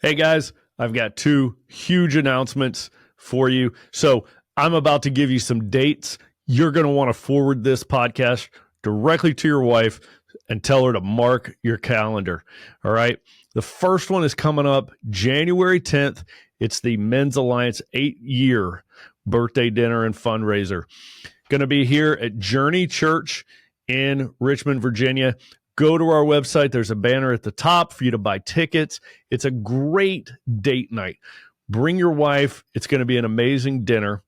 Hey guys, I've got two huge announcements for you. So I'm about to give you some dates. You're going to want to forward this podcast directly to your wife and tell her to mark your calendar. All right. The first one is coming up January 10th. It's the Men's Alliance 8-year birthday dinner and fundraiser. Going to be here at Journey Church in Richmond, Virginia. Go to our website. There's a banner at the top for you to buy tickets. It's a great date night. Bring your wife. It's going to be an amazing dinner.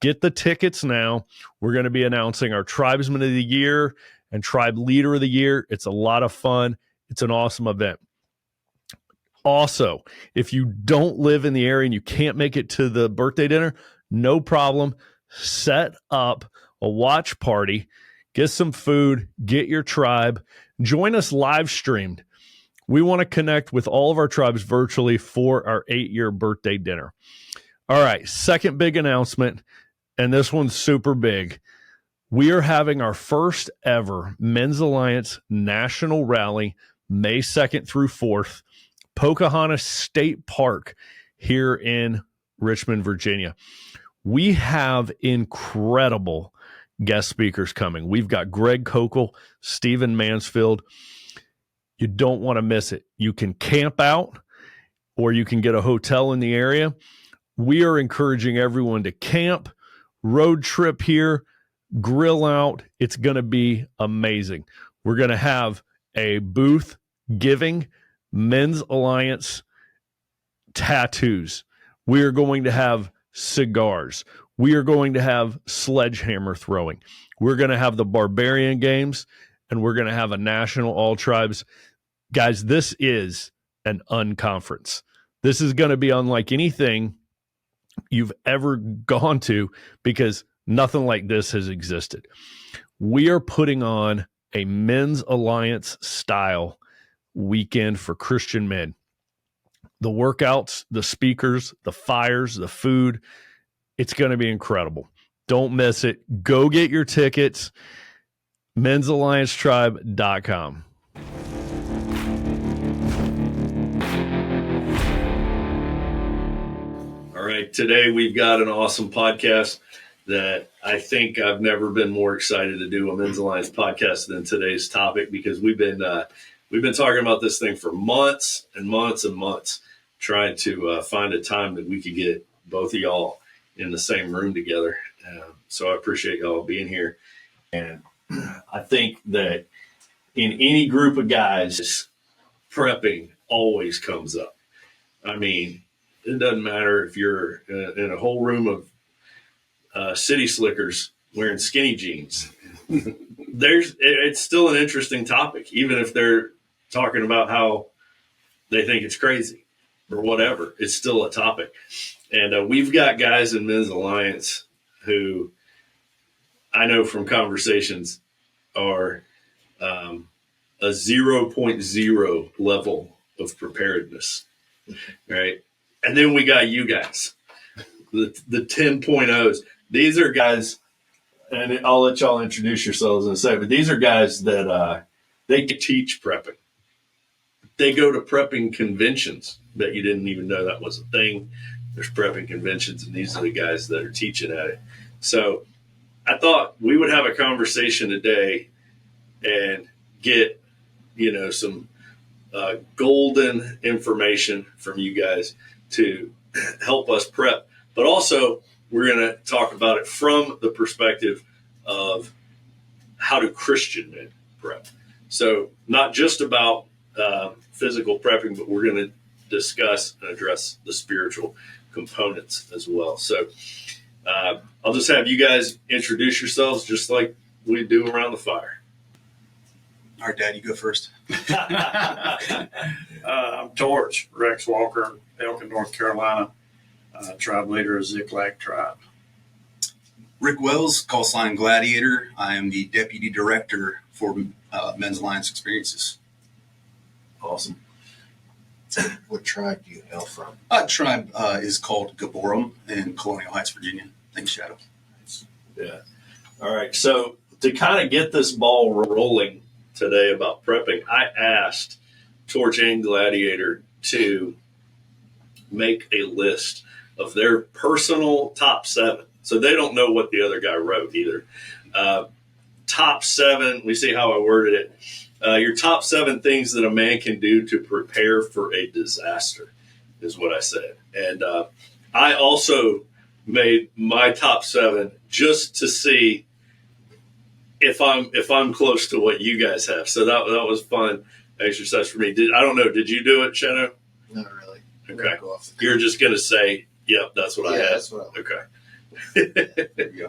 Get the tickets now. We're going to be announcing our Tribesman of the Year and Tribe Leader of the Year. It's a lot of fun. It's an awesome event. Also, if you don't live in the area and you can't make it to the birthday dinner, no problem. Set up a watch party. Get some food. Get your tribe. Join us live streamed. We want to connect with all of our tribes virtually for our 8-year birthday dinner. All right, second big announcement, and this one's super big. We are having our first ever Men's Alliance National Rally, May 2nd through 4th, Pocahontas State Park here in Richmond, Virginia. We have incredible guest speakers coming. We've got Greg Kokel, Stephen Mansfield. You don't want to miss it. You can camp out or you can get a hotel in the area. We are encouraging everyone to camp, road trip here, grill out. It's going to be amazing. We're going to have a booth giving Men's Alliance tattoos. We are going to have cigars. We are going to have sledgehammer throwing. We're going to have the Barbarian Games, and we're going to have a national all tribes. Guys, this is an unconference. This is going to be unlike anything you've ever gone to because nothing like this has existed. We are putting on a Men's Alliance style weekend for Christian men. The workouts, the speakers, the fires, the food, it's going to be incredible. Don't miss it. Go get your tickets. men'salliancetribe.com. All right. Today we've got an awesome podcast that I think I've never been more excited to do a Men's Alliance podcast than today's topic because we've been talking about this thing for months and months and months, trying to find a time that we could get both of y'all in the same room together. So I appreciate y'all being here. And I think that in any group of guys, prepping always comes up. I mean, it doesn't matter if you're in a whole room of city slickers wearing skinny jeans. It's still an interesting topic, even if they're talking about how they think it's crazy or whatever. It's still a topic. And we've got guys in Men's Alliance who I know from conversations are a 0.0 level of preparedness, right? And then we got you guys, the 10.0s. These are guys, and I'll let y'all introduce yourselves in a second, but these are guys that they teach prepping. They go to prepping conventions that you didn't even know that was a thing. There's prepping conventions, and these are the guys that are teaching at it. So I thought we would have a conversation today and get, some golden information from you guys to help us prep. But also, we're going to talk about it from the perspective of how do Christian men prep. So not just about physical prepping, but we're going to discuss and address the spiritual components as well. So I'll just have you guys introduce yourselves just like we do around the fire. All right, Dad, you go first. I'm Torch, Rex Walker, Elkin, North Carolina, tribe leader of Ziklag tribe. Rick Wells, call sign Gladiator. I am the deputy director for Men's Alliance Experiences. Awesome. What tribe do you hail from? Tribe is called Gaborum in Colonial Heights, Virginia. Thanks, Shadow. Yeah. All right. So to kind of get this ball rolling today about prepping, I asked Torch and Gladiator to make a list of their personal top 7. So they don't know what the other guy wrote either. Top 7, we see how I worded it. Your top 7 things that a man can do to prepare for a disaster is what I said. And I also made my top 7 just to see if I'm close to what you guys have. So that was fun exercise for me. I don't know. Did you do it, Shadow? Not really. Okay. Go off You're just gonna say, "Yep, that's what I had." That's what Okay. there you go.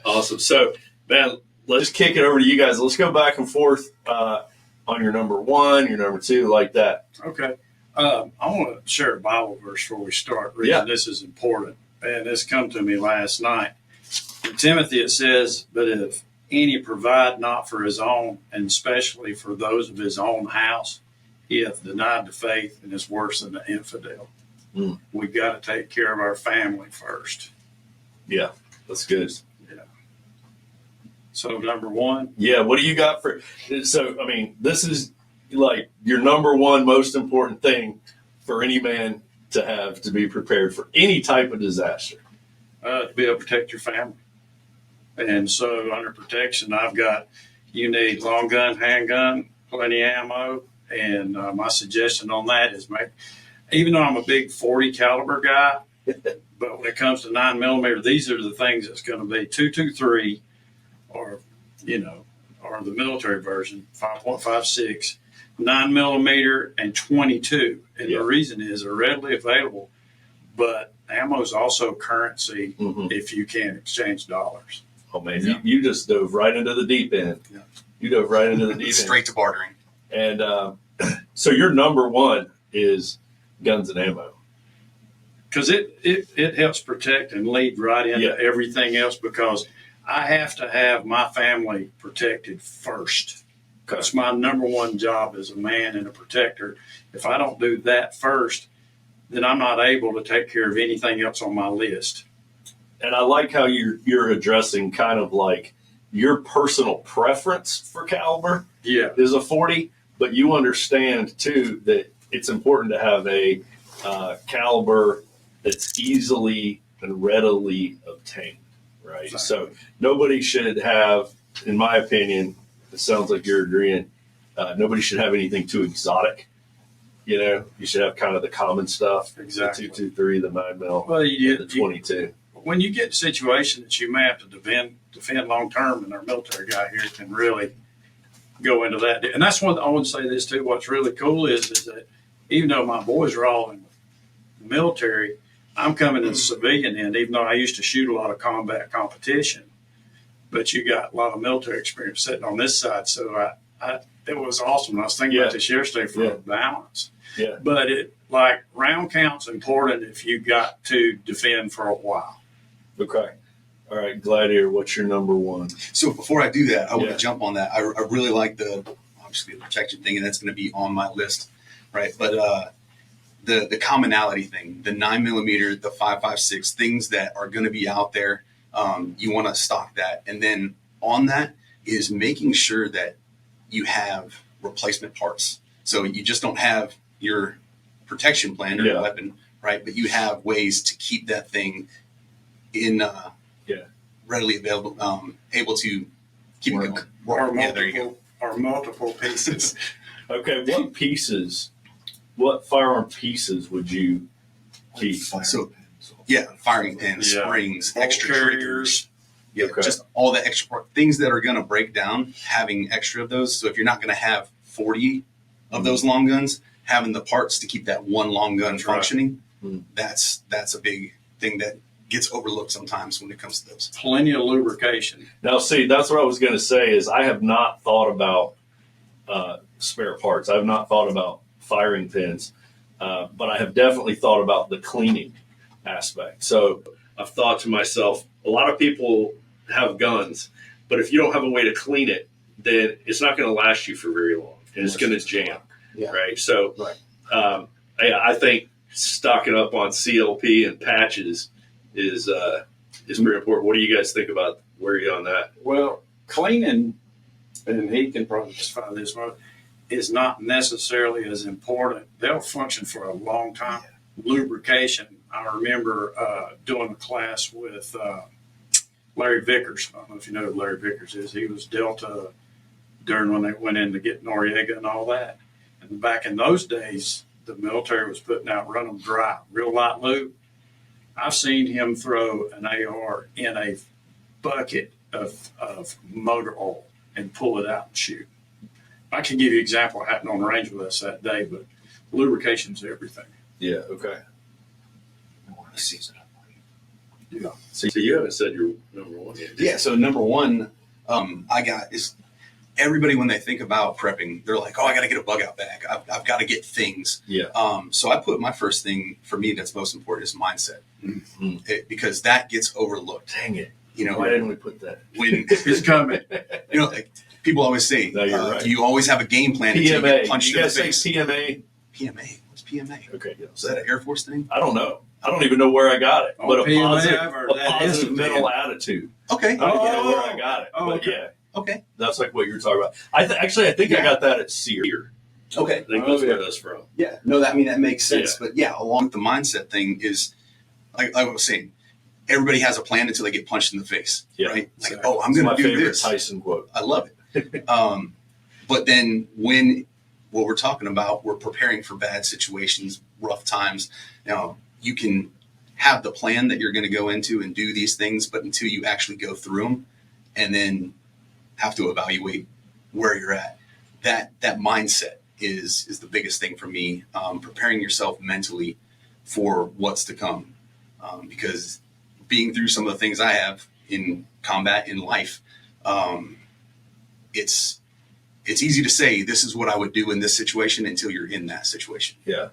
Awesome. So, man, let's kick it over to you guys. Let's go back and forth on your number 1, your number 2, like that. Okay. I want to share a Bible verse before we start. Reason this is important. And this come to me last night. In Timothy, it says, "But if any provide not for his own, and especially for those of his own house, he hath denied the faith and is worse than the infidel." We got to take care of our family first. Yeah, that's good. Yeah. So number 1. Yeah, what do you got for? So, I mean, this is like your number 1 most important thing for any man to have to be prepared for any type of disaster. To be able to protect your family. And so under protection, I've got, you need long gun, handgun, plenty of ammo. And my suggestion on that is even though I'm a big 40 caliber guy, but when it comes to 9mm, these are the things that's going to be 223 or the military version, 5.56, 9mm and 22. And the reason is they're readily available, but ammo is also currency if you can't exchange dollars. Oh man, you just dove right into the deep end. Yeah. You dove right into the deep end. Straight to bartering. And so your number 1 is guns and ammo. Because it helps protect and lead right into everything else, because I have to have my family protected first. That's my number 1 job as a man and a protector. If I don't do that first, then I'm not able to take care of anything else on my list. And I like how you're addressing kind of like your personal preference for caliber is a 40, but you understand too that it's important to have a caliber that's easily and readily obtained, right? Exactly. So nobody should have, in my opinion, it sounds like you're agreeing, nobody should have anything too exotic. You should have kind of the common stuff. Exactly. The 223, the 9mm, Well, the 22. When you get situations that you may have to defend long term, and our military guy here can really go into that. And that's one I want to say this too. What's really cool is that even though my boys are all in the military, I'm coming in the civilian end, even though I used to shoot a lot of combat competition. But you got a lot of military experience sitting on this side. So it was awesome. I was thinking about this yesterday for a balance. Yeah. But round count's important if you got to defend for a while. Okay. All right, Gladiator, what's your number 1? So before I do that, I want to jump on that. I really like obviously the protection thing, and that's going to be on my list, right? But the commonality thing, the 9mm, the 5.56, things that are going to be out there, you want to stock that. And then on that is making sure that you have replacement parts. So you just don't have your protection plan or your weapon, right? But you have ways to keep that thing in readily available, able to keep it going. There you go. Or multiple pieces. Okay, what firearm pieces would you keep? So, firing pins, springs, Bolt extra carriers. triggers. Just all the extra things that are going to break down, having extra of those. So if you're not going to have 40 of those long guns, having the parts to keep that one long gun functioning, that's a big thing that gets overlooked sometimes when it comes to those. Plenty of lubrication. Now, see, that's what I was going to say is I have not thought about spare parts. I have not thought about firing pins, but I have definitely thought about the cleaning aspect. So I've thought to myself, a lot of people have guns, but if you don't have a way to clean it, then it's not going to last you for very long, and it's going to jam, right? So I think stocking up on CLP and patches is very important. What do you guys think about? Where are you on that? Well, cleaning, and he can probably justify this one, is not necessarily as important. They'll function for a long time. lubrication. I remember doing a class with Larry Vickers. I don't know if you know who Larry Vickers is. He was Delta during when they went in to get Noriega and all that. And back in those days, the military was putting out run them dry, real light lube. I've seen him throw an AR in a bucket of motor oil and pull it out and shoot. I can give you an example what happened on the range with us that day, but lubrication's everything. Yeah. Okay. Yeah. So you haven't said your number one yet. Yeah. So number one, I got is everybody when they think about prepping, they're like, oh, I got to get a bug out bag. I've got to get things. Yeah. So I put my first thing for me that's most important is mindset, because that gets overlooked. Dang it. You know, why didn't we put that? When It's coming. you know, like people always say, No, you're right. do you always have a game plan until you get PMA. punched You in the guys say face? PMA? PMA. What's PMA? Okay. Yeah. Is that an Air Force thing? I don't know. I don't even know where I got it. Oh, But a PMA, positive, I've heard that. positive mental attitude. Okay. I don't know where I got it. Oh, But okay. yeah, Okay. that's like what you were talking about. I think I Yeah. got that at Sear. Okay. I think that's where that's from. Yeah. No, that makes sense. But yeah, along with the mindset thing is, like I was saying, everybody has a plan until they get punched in the face. Yeah, Right. exactly. Like, oh, I'm It's going my to do favorite this. Tyson quote. I love it. But then when what we're talking about, we're preparing for bad situations, rough times. You know, you can have the plan that you're going to go into and do these things, but until you actually go through them and then have to evaluate where you're at, that mindset is the biggest thing for me. Preparing yourself mentally for what's to come, because being through some of the things I have in combat in life, it's easy to say this is what I would do in this situation until you're in that situation. Yeah.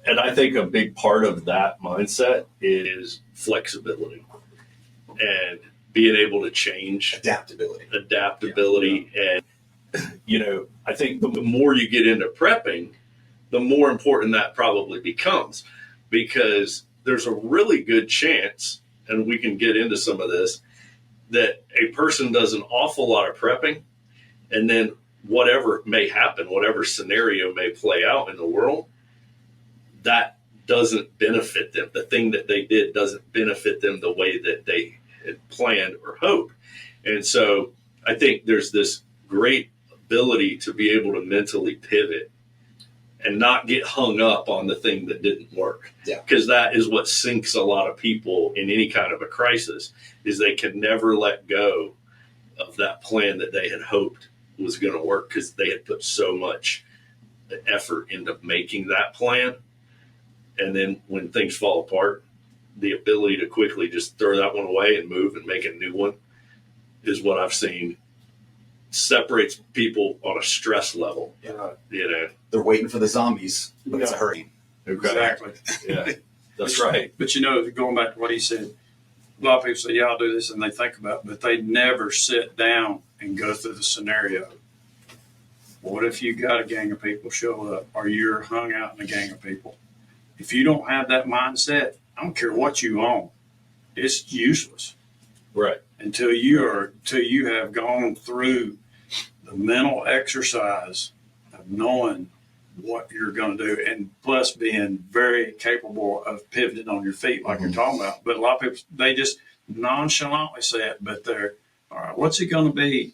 And I think a big part of that mindset is flexibility and being able to change. Adaptability. And, I think the more you get into prepping, the more important that probably becomes, because there's a really good chance, and we can get into some of this, that a person does an awful lot of prepping, and then whatever may happen, whatever scenario may play out in the world, that doesn't benefit them. The thing that they did doesn't benefit them the way that they had planned or hoped. And so I think there's this great ability to be able to mentally pivot and not get hung up on the thing that didn't work. Yeah. Because that is what sinks a lot of people in any kind of a crisis, is they can never let go of that plan that they had hoped was going to work, because they had put so much effort into making that plan. And then when things fall apart, the ability to quickly just throw that one away and move and make a new one is what I've seen separates people on a stress level. Yeah. They're waiting for the zombies, but it's a hurricane. Exactly. Yeah, that's right. But going back to what he said, a lot of people say, yeah, I'll do this, and they think about it, but they never sit down and go through the scenario. What if you got a gang of people show up, or you're hung out in a gang of people? If you don't have that mindset, I don't care what you own, it's useless. Right. Until you have gone through the mental exercise of knowing what you're going to do, and plus being very capable of pivoting on your feet like you're talking about. But a lot of people, they just nonchalantly say it, but they're, all right, what's it going to be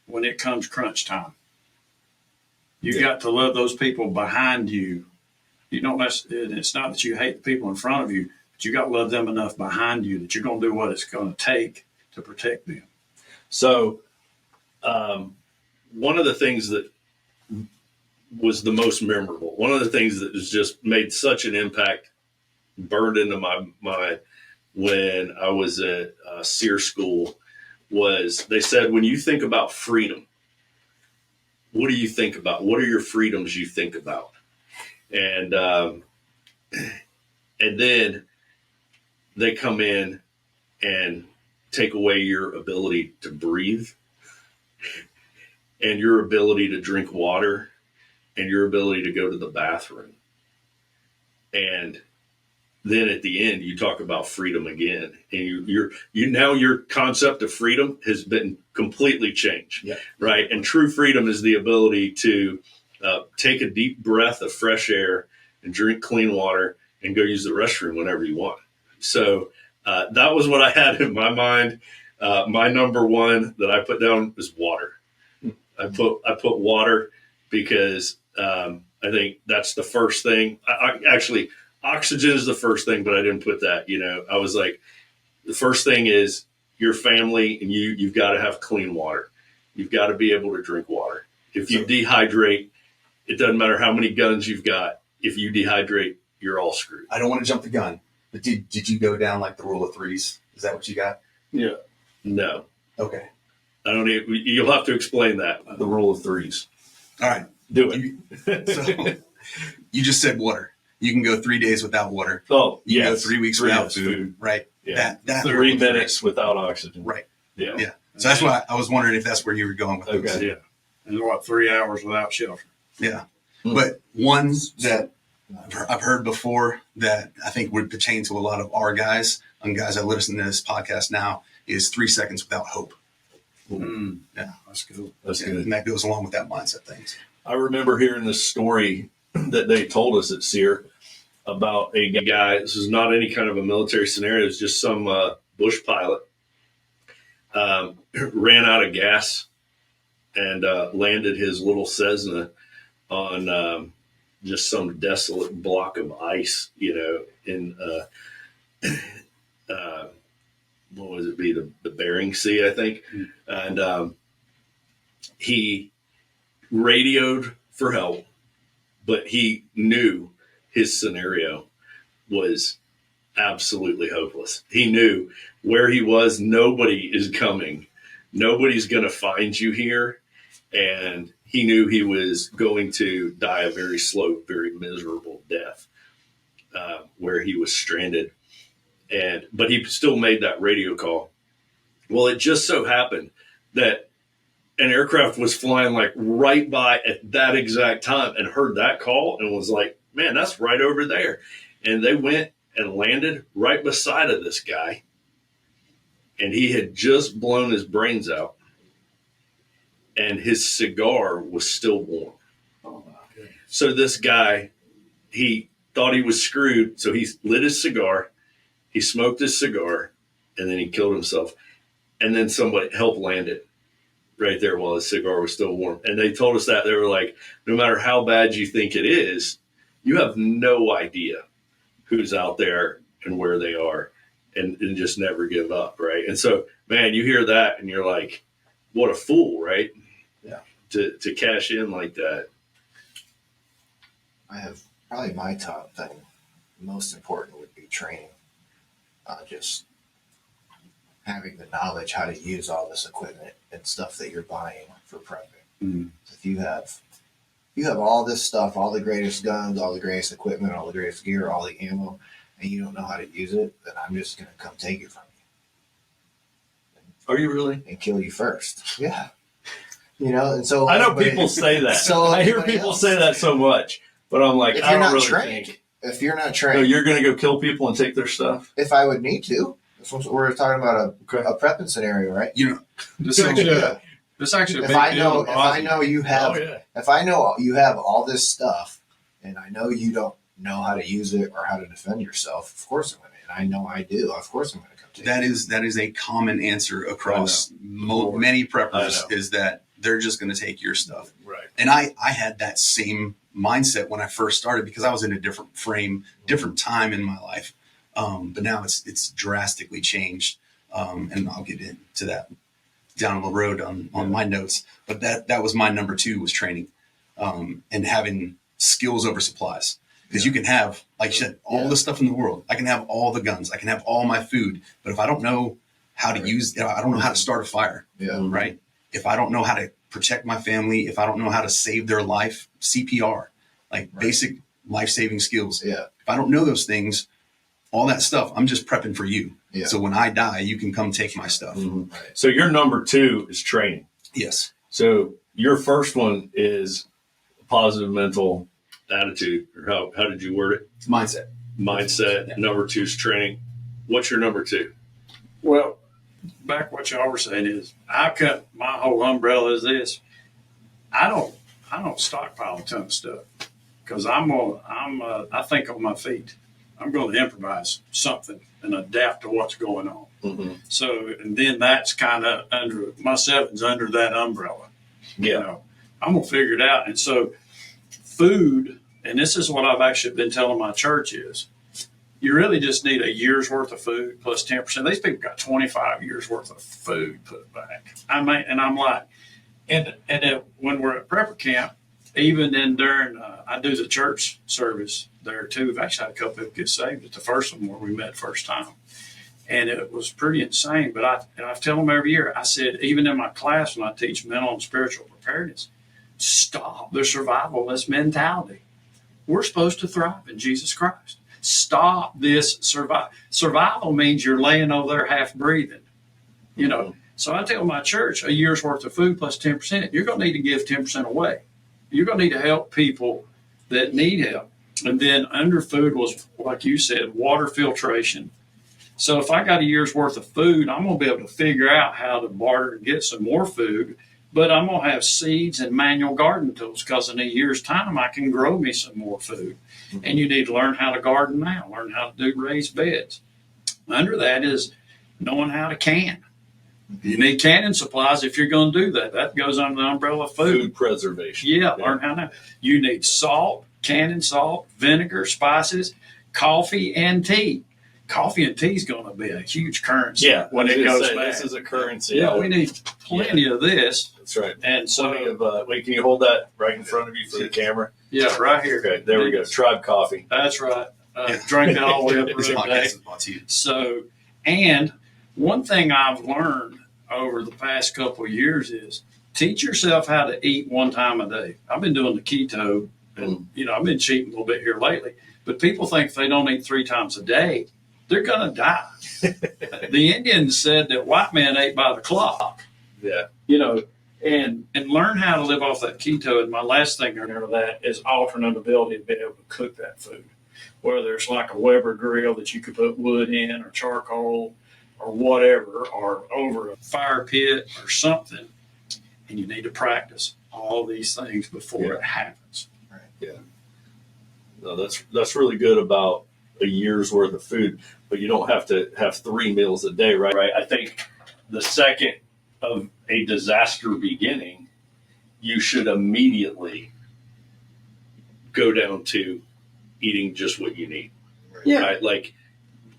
when it comes crunch time? You got to love those people behind you. You don't necessarily, it's not that you hate the people in front of you, but you got to love them enough behind you that you're going to do what it's going to take to protect them. So, one of the things that was the most memorable, one of the things that has just made such an impact, burned into my mind when I was at SEER school, was they said, when you think about freedom, what do you think about? What are your freedoms you think about? And then they come in and take away your ability to breathe and your ability to drink water and your ability to go to the bathroom. And then at the end, you talk about freedom again, and your concept of freedom has been completely changed, right? And true freedom is the ability to take a deep breath of fresh air and drink clean water and go use the restroom whenever you want. So that was what I had in my mind. My number one that I put down is water. I put water because I think that's the first thing. Actually, oxygen is the first thing, but I didn't put that. I was like, the first thing is your family and you've got to have clean water. You've got to be able to drink water. If you dehydrate, it doesn't matter how many guns you've got. If you dehydrate, you're all screwed. I don't want to jump the gun, but did you go down like the rule of threes? Is that what you got? Yeah. No. Okay. I don't need, you'll have to explain that. The rule of threes. All right. Do it. So you just said water. You can go 3 days without water. Oh, you yeah. can go 3 weeks without food. Right. Yeah. That 3 minutes without oxygen. Right. Yeah. Yeah. So that's why I was wondering if that's where you were going with those. Okay. Yeah. And 3 hours without shelter. Yeah. But one that I've heard before that I think would pertain to a lot of our guys and guys that listen to this podcast now is 3 seconds without hope. Yeah, that's cool. That's good. And that goes along with that mindset things. I remember hearing this story that they told us at SEER about a guy. This is not any kind of a military scenario. It's just some bush pilot ran out of gas and landed his little Cessna on just some desolate block of ice, in what was it be the Bering Sea, I think. And he radioed for help, but he knew his scenario was absolutely hopeless. He knew where he was. Nobody is coming. Nobody's going to find you here. And he knew he was going to die a very slow, very miserable death where he was stranded. But he still made that radio call. Well, it just so happened that an aircraft was flying like right by at that exact time and heard that call and was like, man, that's right over there. And they went and landed right beside of this guy. And he had just blown his brains out. And his cigar was still warm. So this guy, he thought he was screwed. So he lit his cigar. He smoked his cigar. And then he killed himself. And then somebody helped land it right there while his cigar was still warm. And they told us that. They were like, no matter how bad you think it is, you have no idea who's out there and where they are, and just never give up, right? And so, man, you hear that and you're like, what a fool, right? Yeah. To cash in like that. I have probably my top thing, most important would be training. Just having the knowledge how to use all this equipment and stuff that you're buying for prepping. Mm-hmm. If you have all this stuff, all the greatest guns, all the greatest equipment, all the greatest gear, all the ammo, and you don't know how to use it, then I'm just going to come take it from you. Are you really? And kill you first. Yeah. And so I know people say that. So I hear people say that so much, but I'm like, if I you're don't not really trained, think. if you're not No, trained, you're going to go kill people and take their stuff? if I would need to. We're talking about a prepping scenario, right? This actually, Yeah. this actually. If I know you have, Oh, yeah. if I know you have all this stuff, and I know you don't know how to use it or how to defend yourself, of course I'm going to. And I know I do. Of course I'm going to come take it. That is a common answer across many preppers is that they're just going to take your stuff. Right. And I had that same mindset when I first started because I was in a different frame, different time in my life. But now it's drastically changed. And I'll get into that down the road on my notes. But that was my number 2 was training, and having skills over supplies. Because you can have, like you said, all the stuff in the world. I can have all the guns. I can have all my food. But if I don't know how to use, I don't know how to start a fire. Yeah. Right. If I don't know how to protect my family, if I don't know how to save their life, CPR, basic life-saving skills. Yeah. If I don't know those things, all that stuff, I'm just prepping for you. Yeah. So when I die, you can come take my stuff. Mm-hmm. Right. So your number 2 is training. Yes. So your first one is positive mental attitude, or how did you word it? It's mindset. Mindset. Yeah. Number 2 is training. What's your number 2? Well, back what y'all were saying is, I cut my whole umbrella is this. I don't stockpile a ton of stuff. because I think on my feet. I'm going to improvise something and adapt to what's going on. Mm-hmm. So, and then that's kind of under my seven's under that umbrella. Yeah. You know, I'm gonna figure it out. And so, food, and this is what I've actually been telling my church is, you really just need a year's worth of food plus 10%. These people got 25 years worth of food put back. I'm like, and when we're at prepper camp, even in during, I do the church service there too. We've actually had a couple people get saved at the first one where we met first time. And it was pretty insane. But I tell them every year, I said, even in my class when I teach mental and spiritual preparedness, stop the survivalist mentality. We're supposed to thrive in Jesus Christ. Stop this survival means you're laying over there half breathing, you know. So I tell my church a year's worth of food plus 10%, you're going to need to give 10% away. You're going to need to help people that need help. And then under food was, like you said, water filtration. So if I got a year's worth of food, I'm going to be able to figure out how to barter and get some more food. But I'm going to have seeds and manual garden tools because in a year's time, I can grow me some more food. Mm-hmm. And you need to learn how to garden now, learn how to do raised beds. Under that is knowing how to can. You need canning supplies if you're going to do that. That goes under the umbrella of food. Food preservation. Yeah, learn how to. You need salt, canning salt, vinegar, spices, coffee, and tea. Coffee and tea is going to be a huge currency when it goes back. This is a currency. Yeah, we need plenty of this. That's right. And so, wait, can you hold that right in front of you for the camera? Yeah, right here. Okay, there we go. Tribe coffee. That's right. Drink that all the way up the day. So, and one thing I've learned over the past couple of years is teach yourself how to eat one time a day. I've been doing the keto, and I've been cheating a little bit here lately. But people think if they don't eat 3 times a day, they're going to die. The Indians said that white men ate by the clock. Yeah. And learn how to live off that keto. And my last thing under that is alternate ability to be able to cook that food. Whether it's like a Weber grill that you could put wood in or charcoal or whatever, or over a fire pit or something. And you need to practice all these things before it happens. Right. Yeah. No, that's really good about a year's worth of food, but you don't have to have 3 meals a day, right? Right. I think the second of a disaster beginning, you should immediately go down to eating just what you need. Yeah. Right? Like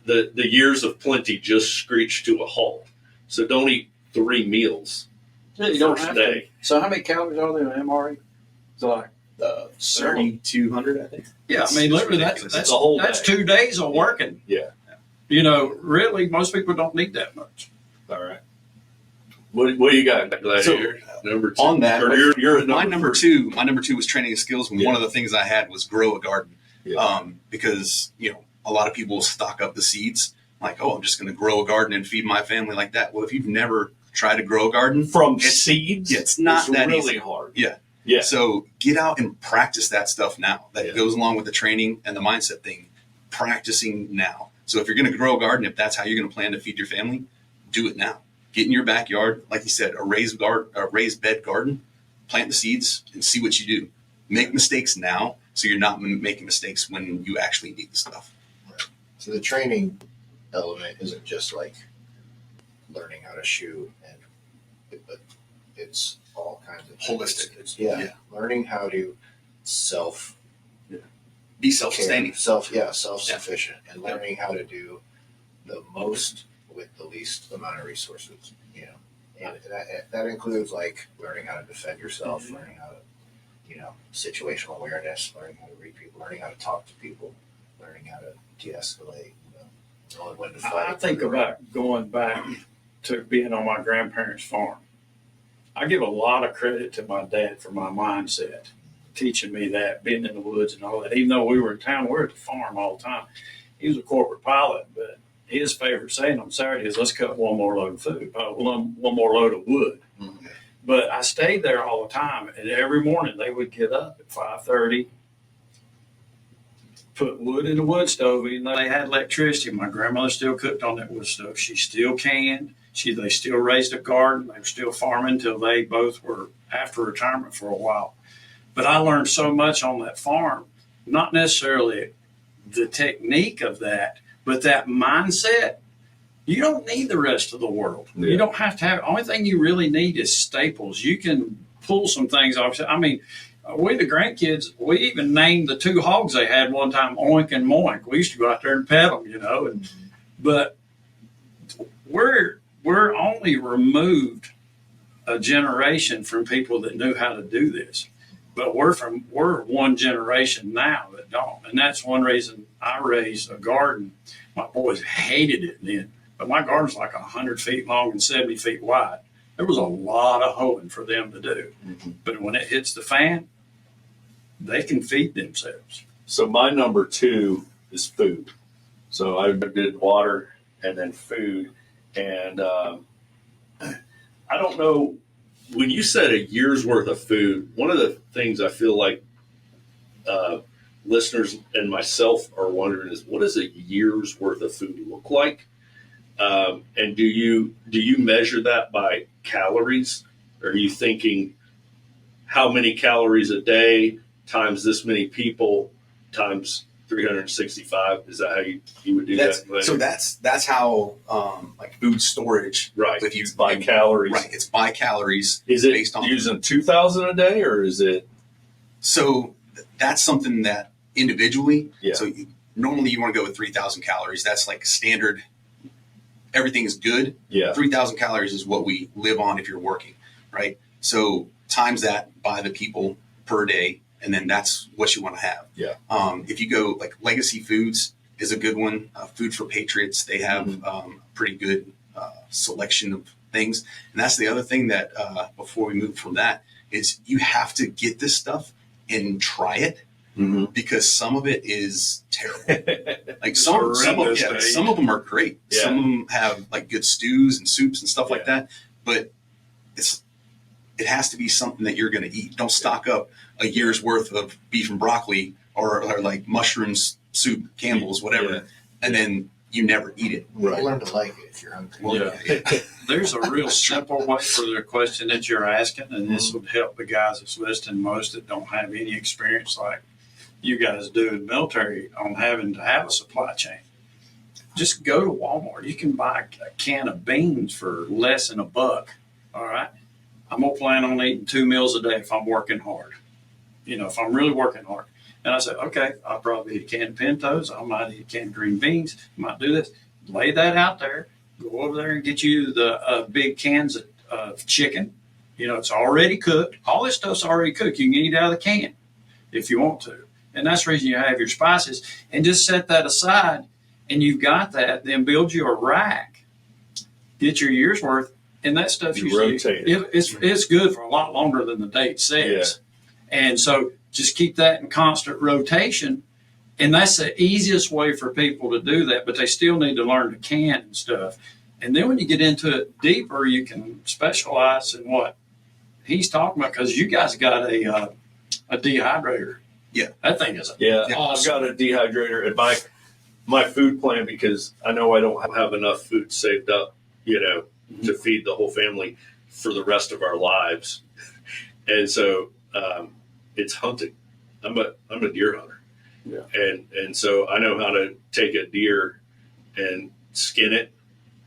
the years of plenty just screeched to a halt. So don't eat 3 meals. Yeah, you don't have to. So how many calories are there in MRE? So like 3,200, I think. Yeah, I mean, literally, that's 2 days of working. Yeah. Really, most people don't need that much. All right. What do you got, Gladiator? Number 2. On that, you're at my number two was training and skills. And one of the things I had was grow a garden. Yeah. Because, a lot of people stock up the seeds. Like, I'm just going to grow a garden and feed my family like that. Well, if you've never tried to grow a garden. From seeds? It's not that really easy. hard. Yeah. Yeah. So get out and practice that stuff now. That goes along with the training and the mindset thing. Practicing now. So if you're going to grow a garden, if that's how you're going to plan to feed your family, do it now. Get in your backyard, like you said, a raised bed garden, plant the seeds and see what you do. Make mistakes now so you're not making mistakes when you actually need the stuff. Right. So the training element isn't just like learning how to shoot, but it's all kinds of holistic. Learning how to be self-sustaining, self-sufficient, and learning how to do the most with the least amount of resources. And that includes like learning how to defend yourself, learning how to, situational awareness, learning how to read people, learning how to talk to people, learning how to de-escalate, knowing when to fight. I think about going back to being on my grandparents' farm. I give a lot of credit to my dad for my mindset, teaching me that, being in the woods and all that. Even though we were in town, we were at the farm all the time. He was a corporate pilot, but his favorite saying on Saturday is, let's cut one more load of food, one more load of wood. Mm-hmm. But I stayed there all the time, and every morning they would get up at 5:30, put wood in the wood stove. Even though they had electricity, my grandmother still cooked on that wood stove. She still canned. They still raised a garden. They were still farming until they both were after retirement for a while. But I learned so much on that farm not necessarily the technique of that, but that mindset. You don't need the rest of the world. Yeah. You don't have to have. Only thing you really need is staples. You can pull some things off. I mean, we the grandkids, we even named the 2 hogs they had one time Oink and Moink. We used to go out there and pet them, you know. But we're only removed a generation from people that knew how to do this. But we're one generation now that don't. And that's one reason I raised a garden. My boys hated it then. But my garden's like 100 feet long and 70 feet wide. There was a lot of hoeing for them to do. Mm-hmm. But when it hits the fan, they can feed themselves. So my number 2 is food. So I did water and then food. And I don't know, when you said a year's worth of food, one of the things I feel like listeners and myself are wondering is, what does a year's worth of food look like? And do you measure that by calories? Or are you thinking how many calories a day times this many people times 365? Is that how you would do that? So that's how like food storage. Right. If you it's by calories. Right. It's by calories. Is it based on using 2,000 a day, or is it? So that's something that individually. Yeah. So normally you want to go with 3,000 calories. That's like standard. Everything is good. Yeah. 3,000 calories is what we live on if you're working, right? So times that by the people per day, and then that's what you want to have. Yeah. If you go like Legacy Foods is a good one. Food for Patriots, they have pretty good selection of things. And that's the other thing that before we move from that is you have to get this stuff and try it. Mm-hmm. Because some of it is terrible. Like some of them are great. Yeah. Some of them have like good stews and soups and stuff like that. But it has to be something that you're going to eat. Don't stock up a year's worth of beef and broccoli or like mushrooms, soup, Campbell's, whatever, and then you never eat it. Right. Learn to like it if you're hungry. Well, There's a real simple way for the question that you're asking, and this would help the guys that's listening most that don't have any experience like you guys do in the military on having to have a supply chain. Just go to Walmart. You can buy a can of beans for less than $1. All right. I'm going to plan on eating 2 meals a day if I'm working hard. You know, if I'm really working hard. And I said, okay, I'll probably eat a can of pintos. I might eat a can of green beans. I might do this. Lay that out there. Go over there and get you the big cans of chicken. You know, it's already cooked. All this stuff's already cooked. You can eat out of the can if you want to. And that's the reason you have your spices. And just set that aside, and you've got that. Then build you a rack. Get your year's worth. And that stuff it's good for a lot longer than the date says. Yeah. And so just keep that in constant rotation. And that's the easiest way for people to do that. But they still need to learn to can and stuff. And then when you get into it deeper, you can specialize in what he's talking about, because you guys got a dehydrator. Yeah. That thing is awesome. I've got a dehydrator in my food plan, because I know I don't have enough food saved up, you know, to feed the whole family for the rest of our lives. And so it's hunting. I'm a deer hunter. Yeah. And so I know how to take a deer and skin it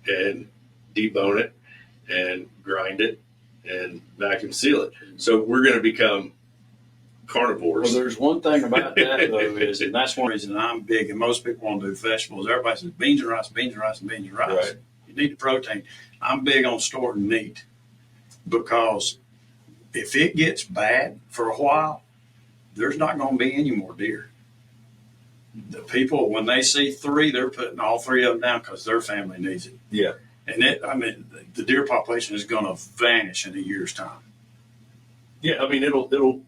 and debone it and grind it and vacuum seal it. So we're going to become carnivores. Well, there's one thing about that, though, is, and that's one reason I'm big, and most people want to do vegetables. Everybody says beans and rice, beans and rice, and beans and rice. Right. You need the protein. I'm big on storing meat, because if it gets bad for a while, there's not going to be any more deer. The people, when they see 3, they're putting all 3 of them down because their family needs it. Yeah. And the deer population is going to vanish in a year's time. Yeah, I mean, it'll go.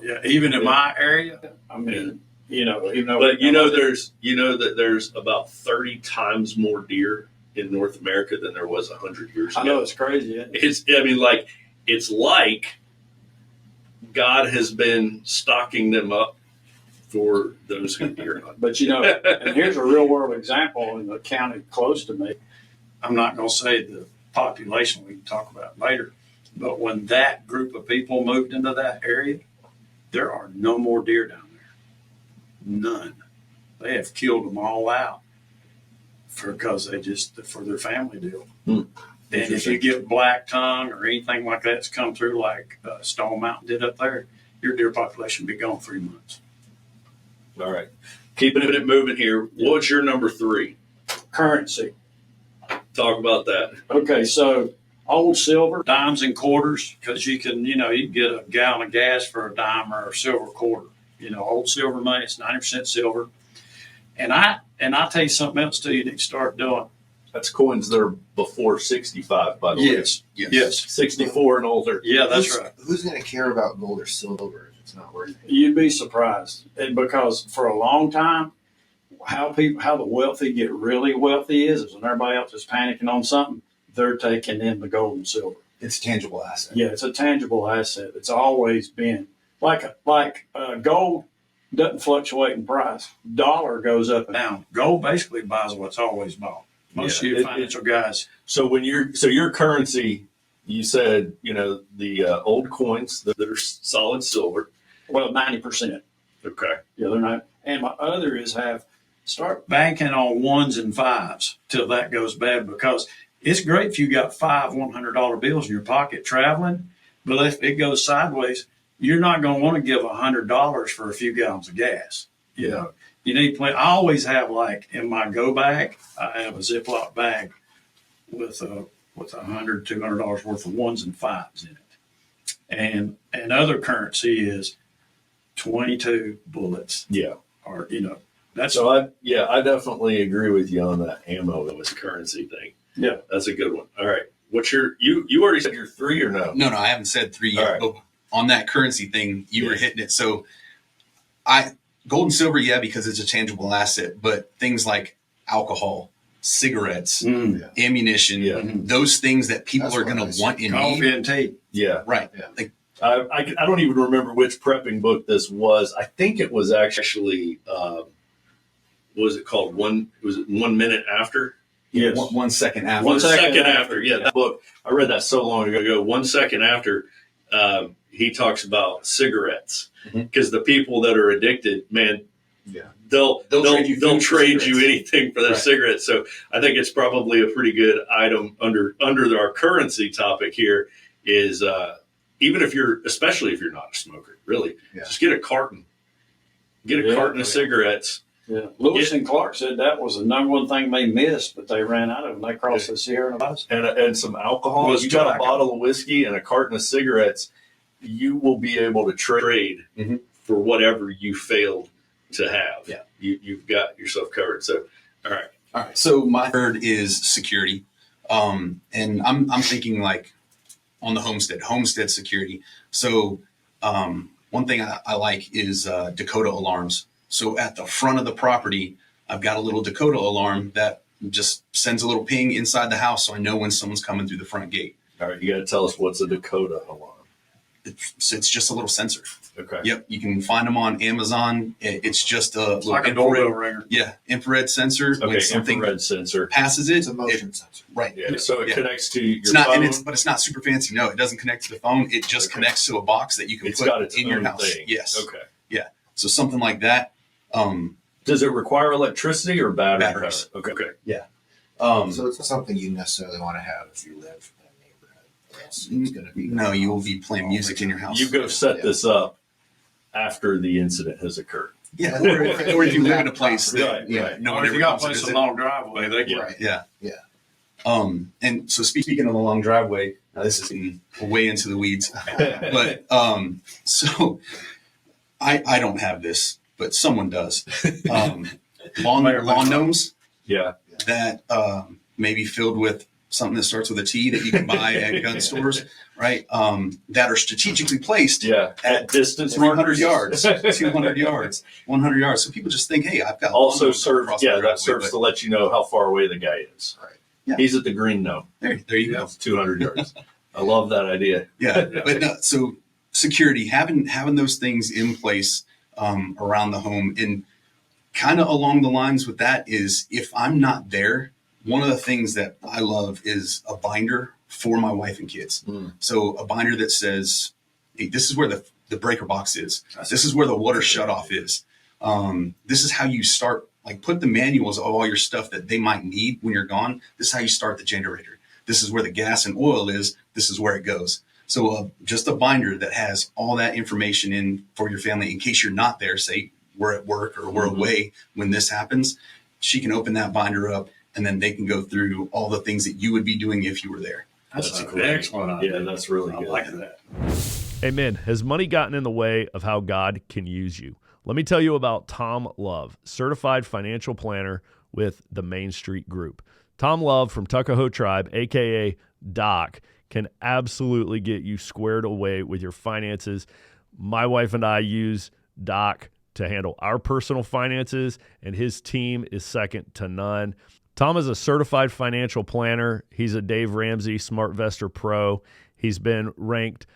Yeah, even in my area. I mean, you know, even though. But that there's about 30 times more deer in North America than there was 100 years ago. I know, it's crazy. It's like God has been stocking them up for those who deer hunt. But and here's a real world example in the county close to me. I'm not going to say the population, we can talk about later. But when that group of people moved into that area, there are no more deer down there. None. They have killed them all out because for their family deal. And if you get black tongue or anything like that's come through, like Stone Mountain did up there, your deer population will be gone 3 months. All right. Keeping it moving here. What's your number 3? Currency. Talk about that. Okay, so old silver, dimes and quarters, because you can get a gallon of gas for a dime or a silver quarter. Old silver money, it's 90% silver. And I tell you something else too you need to start doing. That's coins that are before 65, by the way. Yes. 64 and older. Yeah, that's right. Who's going to care about gold or silver if it's not worth it? You'd be surprised. And because for a long time, how the wealthy get really wealthy is when everybody else is panicking on something, they're taking in the gold and silver. It's a tangible asset. Yeah, it's a tangible asset. It's always been like gold doesn't fluctuate in price. Dollar goes up and down. Gold basically buys what's always bought. Most of your financial guys. So your currency, you said the old coins that are solid silver. Well, 90%. Okay. Yeah, they're not. And my other is start banking on 1s and 5s till that goes bad, because it's great if you got 5 $100 bills in your pocket traveling, but if it goes sideways, you're not going to want to give $100 for a few gallons of gas. You need plenty. I always have, like in my go bag, I have a Ziploc bag with $100, $200 worth of 1s and 5s in it. And other currency is 22 bullets. Yeah. Or that's so I definitely agree with you on that ammo as currency thing. Yeah, that's a good one. All right, what's you already said your 3 or no? No, I haven't said 3 yet. All right. But on that currency thing, you were hitting it. So gold and silver, because it's a tangible asset, but things like alcohol, cigarettes, ammunition, those things that people are going to want and coffee need. and tea. Yeah, right. Yeah. Like, I don't even remember which prepping book this was. I think it was actually what was it called? Was it 1 minute after? Yes. 1 second after. 1 second after. Yeah, that book. I read that so long ago. 1 second after. He talks about cigarettes, because the people that are addicted, man, they'll trade you anything for their cigarettes. So I think it's probably a pretty good item under our currency topic here is especially if you're not a smoker, really, just get a carton, of cigarettes. Yeah, Lewis and Clark said that was the number one thing they missed, but they ran out of them. They crossed the Sierra Nevadas. And some alcohol. Well, you got a bottle of whiskey and a carton of cigarettes, you will be able to trade for whatever you failed to have. Yeah. You've got yourself covered. So, all right. So my third is security. And I'm thinking like on the homestead security. So one thing I like is Dakota alarms. So at the front of the property, I've got a little Dakota alarm that just sends a little ping inside the house, so I know when someone's coming through the front gate. All right, you got to tell us what's a Dakota alarm. It's just a little sensor. Okay. Yep, you can find them on Amazon. It's just a little like a doorbell ringer. Yeah, infrared sensor. Okay, when something infrared sensor passes it. It's a motion sensor. Right. Yeah, so it connects to your it's not, phone. but it's not super fancy. No, it doesn't connect to the phone. It just connects to a box that you can put in your house. Thing. Yes. Okay. Yeah. So something like that. Does it require electricity or batteries? Power? Okay. Yeah. So it's not something you necessarily want to have if you live in a neighborhood. It's going to be you will be playing music in your house. You go set this up after the incident has occurred. Yeah, or if you live in a place that no one if ever you got comes to a place visit. a long driveway, they get Right. Yeah. Yeah. And so speaking of the long driveway, now this is getting way into the weeds, but so I don't have this, but someone does. Lawn gnomes. Yeah. That may be filled with something that starts with a T that you can buy at gun stores, right? That are strategically placed at distance 300 yards, 200 yards, 100 yards. So people just think, hey, I've got also lawn serves across my driveway, that serves to let you know how far away the guy is. Right. Yeah. He's at the green gnome. There you go. It's 200 yards. I love that idea. Yeah, but no, so security, having those things in place around the home, and kind of along the lines with that is if I'm not there, one of the things that I love is a binder for my wife and kids. So a binder that says, hey, this is where the breaker box is. This is where the water shutoff is. This is how you start. Like, put the manuals of all your stuff that they might need when you're gone. This is how you start the generator. This is where the gas and oil is. This is where it goes. So just a binder that has all that information in for your family in case you're not there, say we're at work or we're away when this happens. She can open that binder up, and then they can go through all the things that you would be doing if you were there. That's an excellent idea. Yeah, that's really good. I like that. Amen. Has money gotten in the way of how God can use you? Let me tell you about Tom Love, certified financial planner with the Main Street Group. Tom Love from Tuckahoe Tribe, a.k.a. Doc, can absolutely get you squared away with your finances. My wife and I use Doc to handle our personal finances, and his team is second to none. Tom is a certified financial planner. He's a Dave Ramsey SmartVestor Pro. He's been ranked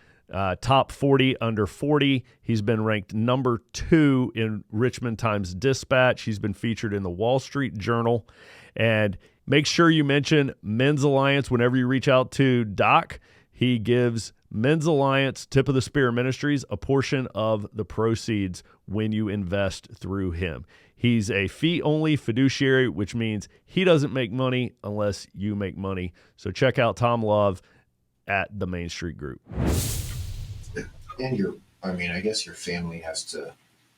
top 40 under 40. He's been ranked number 2 in Richmond Times-Dispatch. He's been featured in the Wall Street Journal. And make sure you mention Men's Alliance whenever you reach out to Doc. He gives Men's Alliance Tip of the Spear Ministries a portion of the proceeds when you invest through him. He's a fee-only fiduciary, which means he doesn't make money unless you make money. So check out Tom Love at the Main Street Group. And I guess your family has to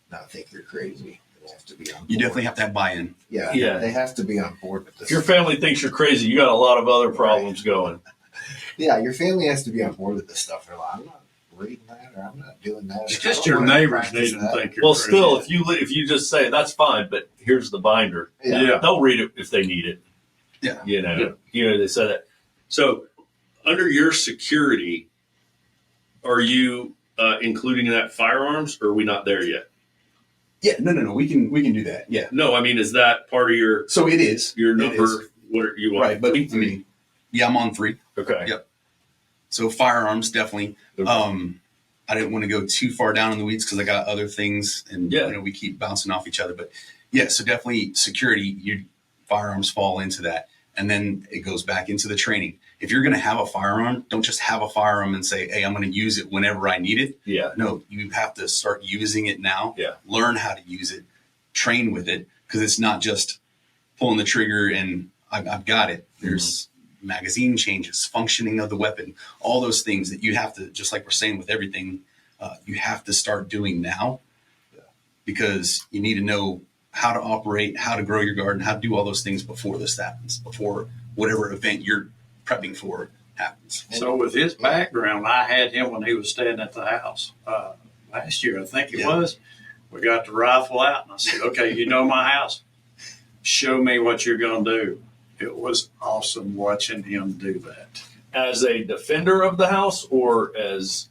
not think you're crazy. They have to be on board. You definitely have to have buy-in. Yeah. They have to be on board with this. If your family thinks you're crazy, you got a lot of other problems going. Yeah, your family has to be on board with this stuff. They're like, I'm not reading that, or I'm not doing that. It's just your neighbors need to think you're Well, crazy. still, if you just say that's fine, but here's the binder, Yeah. they'll read it if they need it. Yeah. They said that. So, under your security, are you including that firearms, or are we not there yet? Yeah, no. We can do that. Yeah. No, I mean, is that part of your So it is your It number? is. What you want? Right, but I mean, yeah, I'm on 3. Okay. Yep. So firearms, definitely. Okay. I didn't want to go too far down in the weeds because I got other things, and we keep bouncing off each other. But yeah, so definitely security. Firearms fall into that, and then it goes back into the training. If you're going to have a firearm, don't just have a firearm and say, "Hey, I'm going to use it whenever I need it." Yeah. No, you have to start using it now. Yeah. Learn how to use it, train with it, because it's not just pulling the trigger and I've got it. There's magazine changes, functioning of the weapon, all those things that you have to, just like we're saying with everything, you have to start doing now, because you need to know how to operate, how to grow your garden, how to do all those things before this happens, before whatever event you're prepping for happens. So with his background, I had him when he was staying at the house last year, I think it was. We got the rifle out, and I said, okay, you know my house. Show me what you're going to do. It was awesome watching him do that. As a defender of the house, or as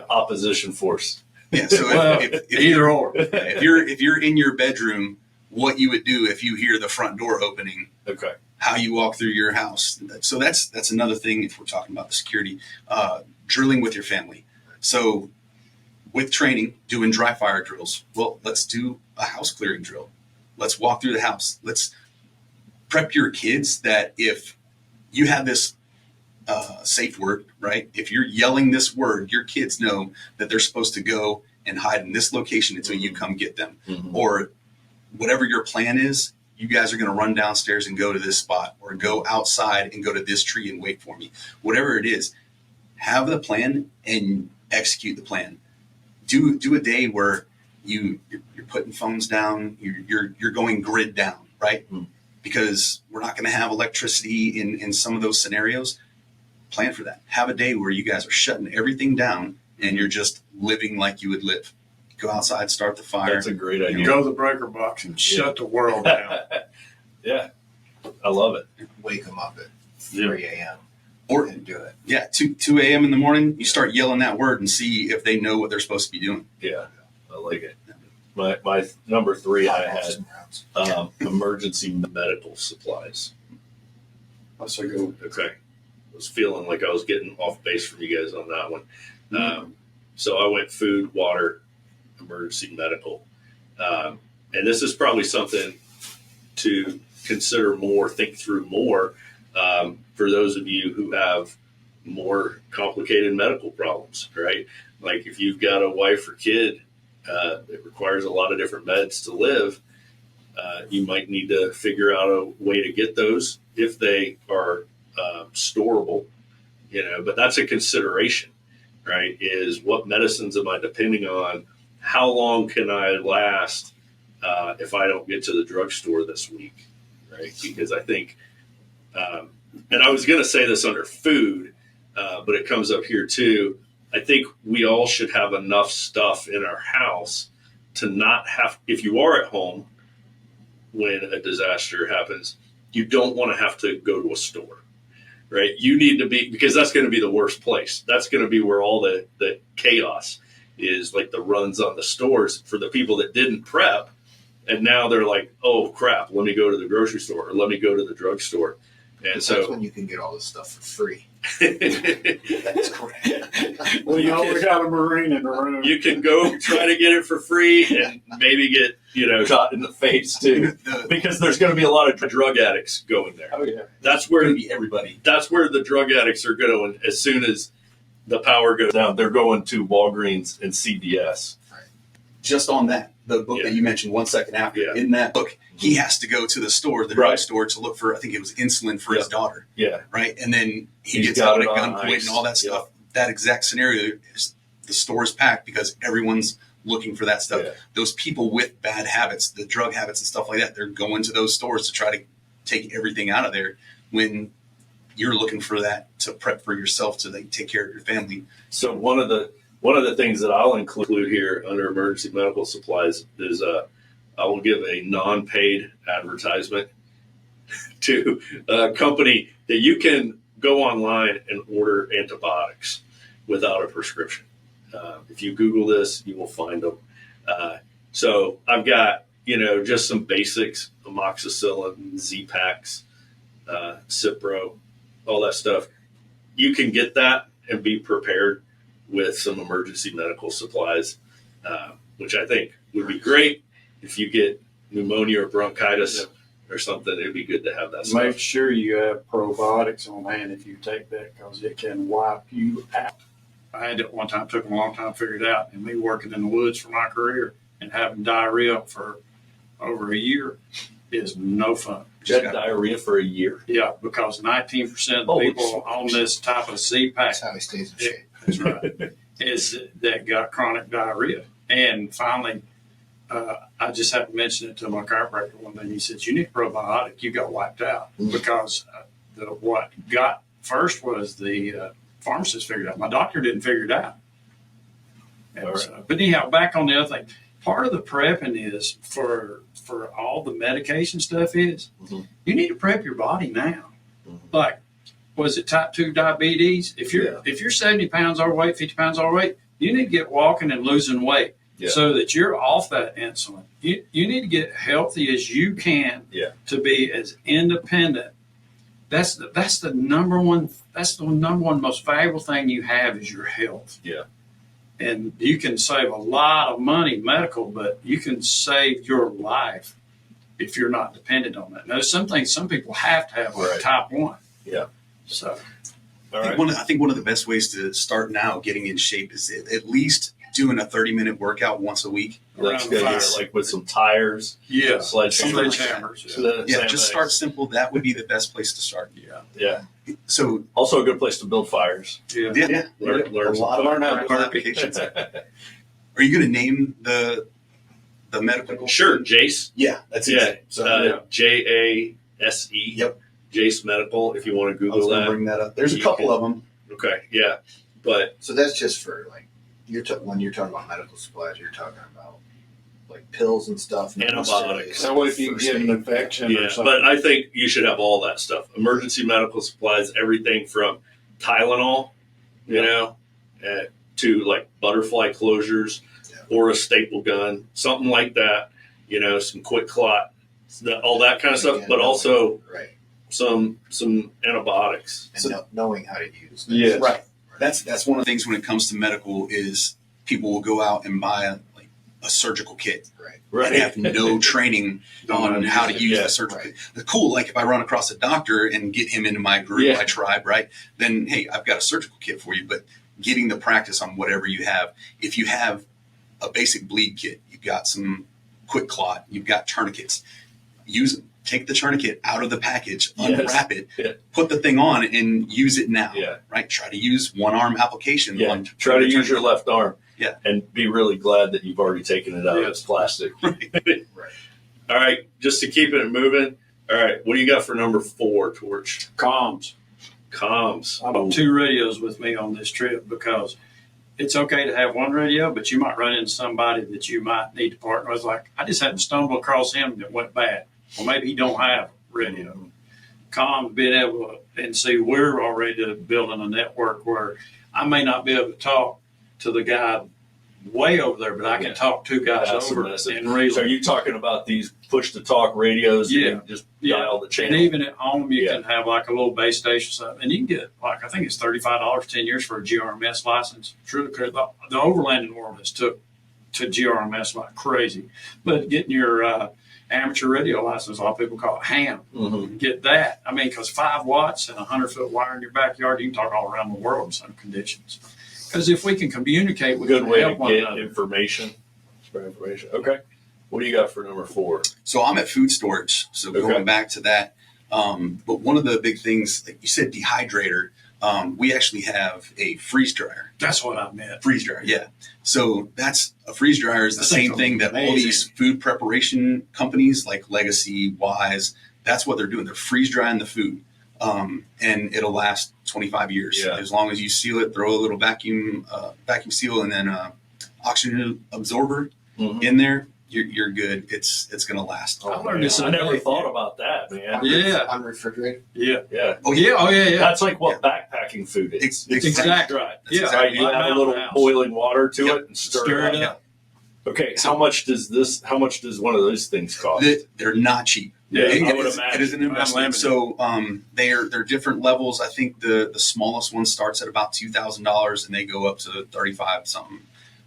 opposition force? Yeah. So Well, either or. if you're in your bedroom, what you would do if you hear the front door opening, Okay. how you walk through your house. So that's another thing if we're talking about the security, drilling with your family. So with training, doing dry fire drills. Well, let's do a house clearing drill. Let's walk through the house. Let's prep your kids that if you have this safe word, right? If you're yelling this word, your kids know that they're supposed to go and hide in this location until you come get them. Mm-hmm. Or whatever your plan is, you guys are going to run downstairs and go to this spot, or go outside and go to this tree and wait for me. Whatever it is, have the plan and execute the plan. Do a day where you're putting phones down, you're going grid down, right? Mm-hmm. Because we're not going to have electricity in some of those scenarios. Plan for that. Have a day where you guys are shutting everything down and you're just living like you would live. Go outside, start the fire. That's a great idea. Go to the breaker box and shut the world down. Yeah. I love it. Wake them up at 3 a.m. and do it. Yeah, 2 a.m. in the morning, you start yelling that word and see if they know what they're supposed to be doing. Yeah. I like it. My number 3, I had emergency medical supplies. That's a good. Okay. I was feeling like I was getting off base from you guys on that one. So I went food, water, emergency medical. And this is probably something to consider more, think through more, for those of you who have more complicated medical problems, right? Like if you've got a wife or kid It requires a lot of different meds to live. You might need to figure out a way to get those if they are storable, but that's a consideration, right? Is what medicines am I depending on? How long can I last if I don't get to the drugstore this week, right? Because I think, and I was going to say this under food, but it comes up here too. I think we all should have enough stuff in our house to not have, if you are at home when a disaster happens, you don't want to have to go to a store, right? You need to be, because that's going to be the worst place. That's going to be where all the chaos is, like the runs on the stores for the people that didn't prep. And now they're like, oh crap, let me go to the grocery store or let me go to the drugstore. And so that's when you can get all this stuff for free. That's correct. Well, we got a Marine in the room. You can go try to get it for free and maybe get, shot in the face too, because there's going to be a lot of drug addicts going there. Oh yeah, That's where It's gonna be everybody. That's where the drug addicts are going. As soon as the power goes down, they're going to Walgreens and CVS. Just on that, the book Yeah. that you mentioned 1 second after, Yeah. in that book, he has to go to the store, the Right. drugstore, to look for, I think it was insulin for his daughter, Yeah, right? And then he He's gets got out it at on gunpoint ice. and all that Yeah. stuff. That exact scenario is the store is packed because everyone's looking for that stuff. Yeah. Those people with bad habits, the drug habits and stuff like that, they're going to those stores to try to take everything out of there when you're looking for that to prep for yourself to take care of your family. So one of the things that I'll include here under emergency medical supplies is I will give a non-paid advertisement to a company that you can go online and order antibiotics without a prescription. If you Google this, you will find them. So I've got just some basics: amoxicillin, Z-Paks, Cipro, all that stuff. You can get that and be prepared with some emergency medical supplies, which I think would be great if you get pneumonia or bronchitis or something. It'd be good to have that stuff. make sure you have probiotics on hand if you take that, because it can wipe you out. I had it one time, took a long time to figure it out, and me working in the woods for my career and having diarrhea for over a year is no fun. You had diarrhea for a year. Yeah, because 19% of the Holy people on this type of Z-Pack, That's how he stays in shape. that's right, is that got chronic diarrhea. And finally, I just had to mention it to my chiropractor one day. He said, "You need probiotic. You got wiped out." Because what got first was the pharmacist figured out. My doctor didn't figure it out. And so, but anyhow, back on the other thing. Part of the prepping is for all the medication stuff is you need to prep your body now. Like, was it type 2 diabetes? If you're 70 pounds overweight, 50 pounds overweight, you need to get walking and losing weight so that you're off that insulin. You need to get healthy as you can to be as independent. That's the number one most valuable thing you have is your health. Yeah. And you can save a lot of money medical, but you can save your life if you're not dependent on that. Now, some people have to have like type 1. Yeah. So, I think one of the best ways to start now getting in shape is at least doing a 30-minute workout once a week. That's around good. fire. Like with some tires, sledgehammers. Just start simple. That would be the best place to start. Yeah. So Also a good place to build fires. learn Learn a lot some of applications. Are you going to name the medical? Sure, Jace. Yeah, that's it. So JASE. Yep. Jace Medical. If you want to I was Google going to that. bring that up. There's a You couple can- of them. Okay. Yeah. But So that's just for like when you're talking about medical supplies, you're talking about like pills and stuff. not Antibiotics. necessarily So what if you first get an aid. infection yeah, or something? but I think you should have all that stuff. Emergency medical supplies, everything from Tylenol, to like butterfly closures or a staple gun, something like that. Some quick clot, all that kind of stuff. But also right, some antibiotics. and knowing how to use them. Yes. Right. That's one of the things when it comes to medical is people will go out and buy a surgical kit Right. and have no training on how to use the surgical kit. Cool. Like if I run across a doctor and get him into my group, my tribe, right? Then, hey, I've got a surgical kit for you. But getting the practice on whatever you have, if you have a basic bleed kit. You've got some quick clot. You've got tourniquets. Use them. Take the tourniquet out of the package, unwrap it, put the thing on, and use it now. Yeah. Right. Try to use one arm application. Yeah. Try to use your left arm. Yeah. And be really glad that you've already taken it out of its plastic. Right. All right. Just to keep it moving. All right. What do you got for number 4, Torch? Comms. Comms. I bought 2 radios with me on this trip because it's okay to have one radio, but you might run into somebody that you might need to partner with. Like, I just happened to stumble across him that went bad. Well, maybe he don't have radio. Comms, being able to, and see, we're already building a network where I may not be able to talk to the guy way over there, but I can talk 2 guys over and relay. So are you talking about these push-to-talk radios? Yeah. And just dial the channel? And even at home, you can have like a little base station stuff, and you can get like, I think it's $35, 10 years for a GRMS license. True, because the overlanding world has took to GRMS like crazy, but getting your amateur radio license, a lot of people call it ham. Mm-hmm. Get that. I mean, because 5 watts and 100-foot wire in your backyard, you can talk all around the world in some conditions. Because if we can communicate, we Good can way help to one get another. information. Spread information. Okay. What do you got for number 4? So I'm at food storage. So going back to that, but one of the big things, like you said, dehydrator. We actually have a freeze dryer. That's what I meant. Freeze dryer, yeah. So that's a freeze dryer is the same thing that all these food preparation companies like Legacy, Wise, that's what they're doing. They're freeze drying the food, and it'll last 25 years as long as you seal it. Throw a little vacuum seal and then oxygen absorber in there. You're good. It's going to last. I learned this. I never thought about that, man. Unrefrigerated. Yeah. Yeah. Oh yeah. That's like what backpacking food is. Exactly right. Yeah. exactly You add a little boiling water to it and Stir it up. Okay. How much does one of those things cost? They're not cheap. Yeah, I would imagine. It is an investment. So they're different levels. I think the smallest one starts at about $2,000 and they go up to 35 something.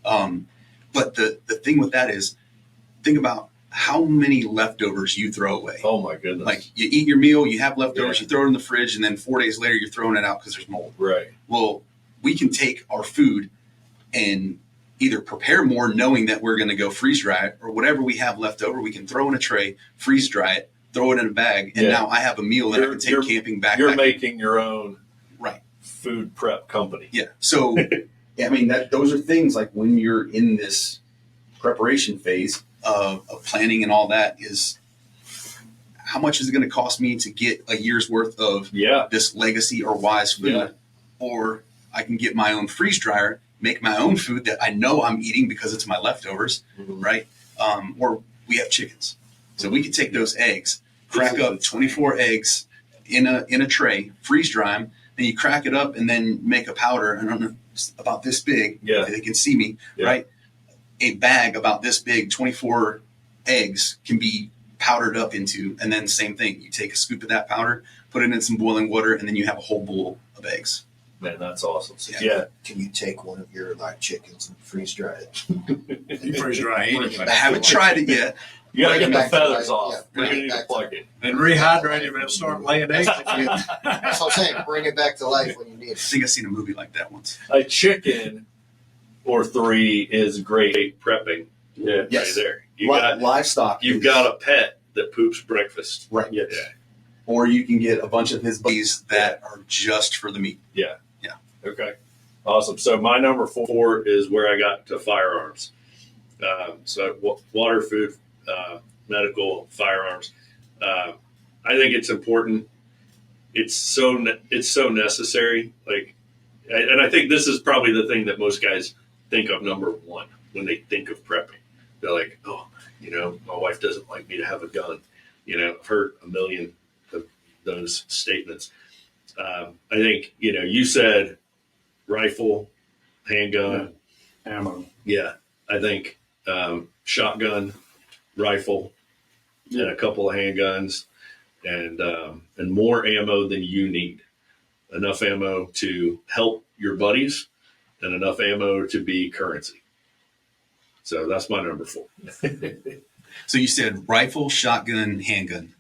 But the thing with that is, think about how many leftovers you throw away. Oh my goodness! Like you eat your meal, you have leftovers, you throw it in the fridge, and then 4 days later you're throwing it out because there's mold. Right. Well, we can take our food and either prepare more knowing that we're going to go freeze dry it, or whatever we have left over, we can throw in a tray, freeze dry it, throw it in a bag, and now I have a meal that I can take camping back. You're making your own food prep company. Yeah. So, I mean, those are things like when you're in this preparation phase of planning and all that is how much is it going to cost me to get a year's worth of this Legacy or Wise food, or I can get my own freeze dryer, make my own food that I know I'm eating because it's my leftovers, right? Or we have chickens. So we can take those eggs, crack up 24 eggs in a tray, freeze dry them, then you crack it up and then make a powder. I don't know, about this big. Yeah. They can see me, right? A bag about this big, 24 eggs can be powdered up into, and then same thing. You take a scoop of that powder, put it in some boiling water, and then you have a whole bowl of eggs. Man, that's awesome. Yeah. Can you take one of your chickens and freeze dry it? You freeze dry anything. I haven't tried it yet. You got to get the back to feathers life. off. Yeah, We're bring going it to back plug it. And rehydrate it and start laying eggs. That's what I'm saying. Bring it back to life when you need I it. think I've seen a movie like that once. A chicken or 3 is great prepping. Yeah, Yes. right there. Livestock. You've got a pet that poops breakfast. Right. Yeah. Or you can get a bunch of his buddies that are just for the meat. Yeah. Okay. Awesome. So my number 4 is where I got to firearms. So water, food, medical, firearms. I think it's important. It's so necessary. And I think this is probably the thing that most guys think of number 1 when they think of prepping. They're like, oh, my wife doesn't like me to have a gun. I've heard a million of those statements. I think, you said rifle, handgun, ammo. Yeah. I think shotgun, rifle, and a couple of handguns, and more ammo than you need. Enough ammo to help your buddies, and enough ammo to be currency. So that's my number 4. So you said rifle, shotgun, handgun,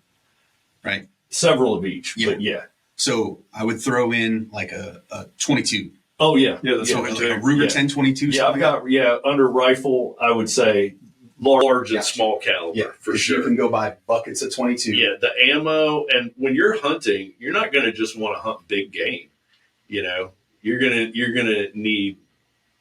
right? Several of each, Yeah. but yeah. So I would throw in like a 22 Oh yeah, Yeah, the So 22. like a Ruger Yeah. 1022. yeah. I've got under rifle. I would say large and Gotcha. small caliber for You sure. can go buy buckets of 22. Yeah, the ammo, and when you're hunting, you're not going to just want to hunt big game. You know, you're gonna need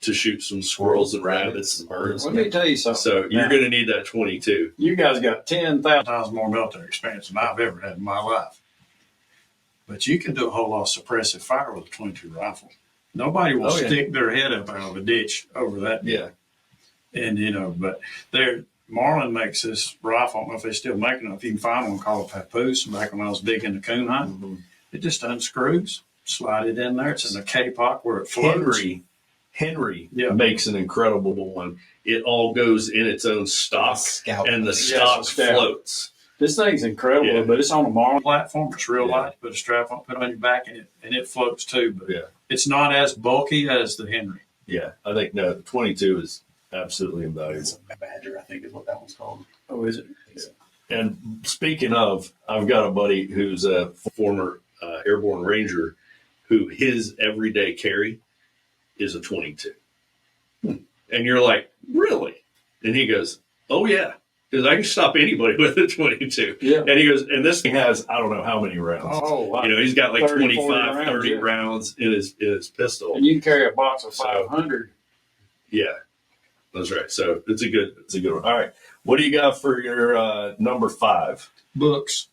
to shoot some squirrels and rabbits and birds. Let me tell you something. So you're going to need that 22. You guys got 10,000 times more military experience than I've ever had in my life. But you can do a whole lot of suppressive fire with a 22 rifle. Nobody will stick their head up out of a ditch over that. Yeah. And, but Marlin makes this rifle. I don't know if they still make it. If you can find one called a Papoose, back when I was big into coon hunting, Mm-hmm. it just unscrews, slide it in there. It's in a K-pock where it floats. Henry Yeah. makes an incredible one. It all goes in its own stock, and the stock floats. This thing's incredible, Yeah. but it's on a Marlin platform. It's real light. Put a strap on, put it on your back, and it floats too. But it's not as bulky as the Henry. Yeah, I think the 22 is absolutely invaluable. It's a Badger, I think is what that one's called. Oh, is it? And speaking of, I've got a buddy who's a former airborne ranger, who his everyday carry is a 22. And you're like, really? And he goes, oh yeah, because I can stop anybody with a 22. Yeah. And he goes, and this thing has, I don't know how many rounds. Oh, wow. He's got like 30, 25, 30 rounds in his pistol. And you can carry a box of 500. Yeah, that's right. So it's a good one. All right. What do you got for your number 5? Books.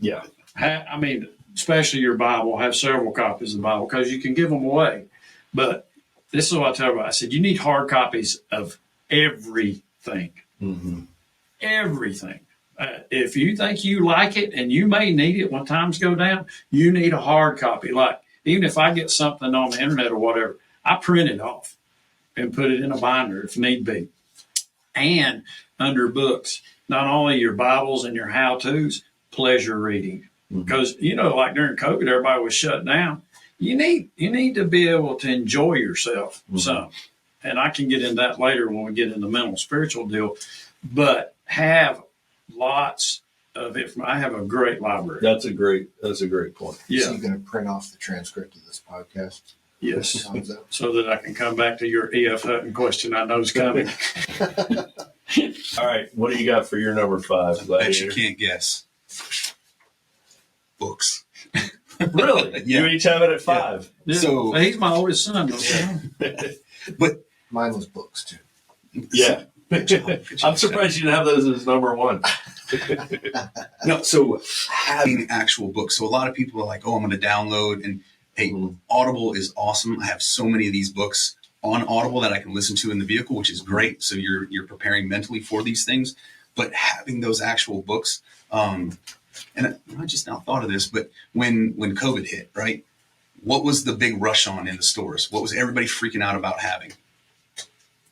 Yeah. I mean, especially your Bible. Have several copies of the Bible because you can give them away. But this is what I tell everybody. I said, you need hard copies of everything. Mm-hmm. Everything. If you think you like it and you may need it when times go down, you need a hard copy. Like, even if I get something on the internet or whatever, I print it off and put it in a binder if need be. And under books, not only your Bibles and your how-tos, pleasure reading. Because, like during COVID, everybody was shut down. You need to be able to enjoy yourself some. And I can get into that later when we get into the mental spiritual deal. But have lots of it. I have a great library. That's a great point. Yeah. So you're going to print off the transcript of this podcast? Yes. How's that? So that I can come back to your E.F. Hutton question I know is coming. All right. What do you got for your number 5? Bet you can't guess. Books. Really? Yeah. You each have it at 5. Yeah. So- he's my oldest son. But Mine was books too. Yeah. I'm surprised you didn't have those as number 1. no, so having actual books. So a lot of people are like, oh, I'm going to download. And hey, Audible is awesome. I have so many of these books on Audible that I can listen to in the vehicle, which is great. So you're preparing mentally for these things. But having those actual books, and I just now thought of this, but when COVID hit, right? What was the big rush on in the stores? What was everybody freaking out about having?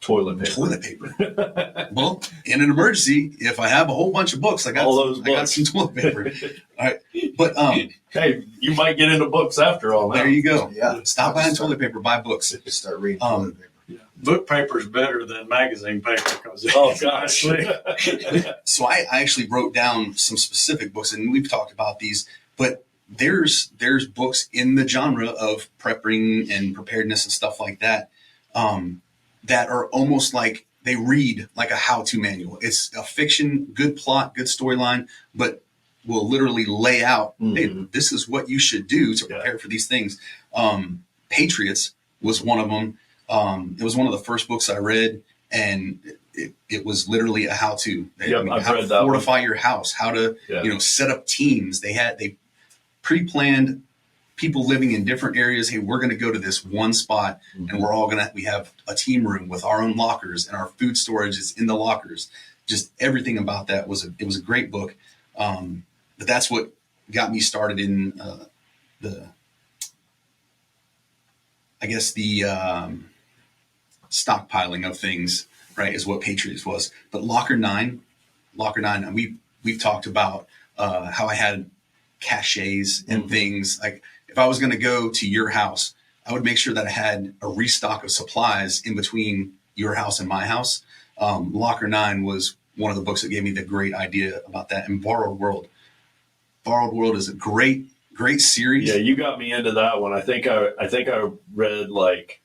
Toilet paper. Toilet paper. Well, in an emergency, if I have a whole bunch of books, I got some toilet paper. All right. But hey, you might get into books after all. there you go. Yeah. Stop buying toilet paper, buy books. Just start reading toilet paper. Yeah. Book paper is better than magazine paper because Oh gosh. So I actually wrote down some specific books, and we've talked about these, but there's books in the genre of prepping and preparedness and stuff like that, that are almost like they read like a how-to manual. It's a fiction, good plot, good storyline, but will literally lay out, hey, this is what you should do to prepare for these things. Patriots was one of them. It was one of the first books I read, and it was literally a how-to. I've how read to that fortify your house, how to set up teams. They pre-planned people living in different areas. Hey, we're going to go to this one spot, and we have a team room with our own lockers, and our food storage is in the lockers. Just everything about that was a great book. But that's what got me started in the stockpiling of things, right, is what Patriots was. But Locker 9, we've talked about how I had caches and things. Like if I was going to go to your house, I would make sure that I had a restock of supplies in between your house and my house. Locker 9 was one of the books that gave me the great idea about that. And Borrowed World is a great Great series. Yeah, you got me into that one. I think I read like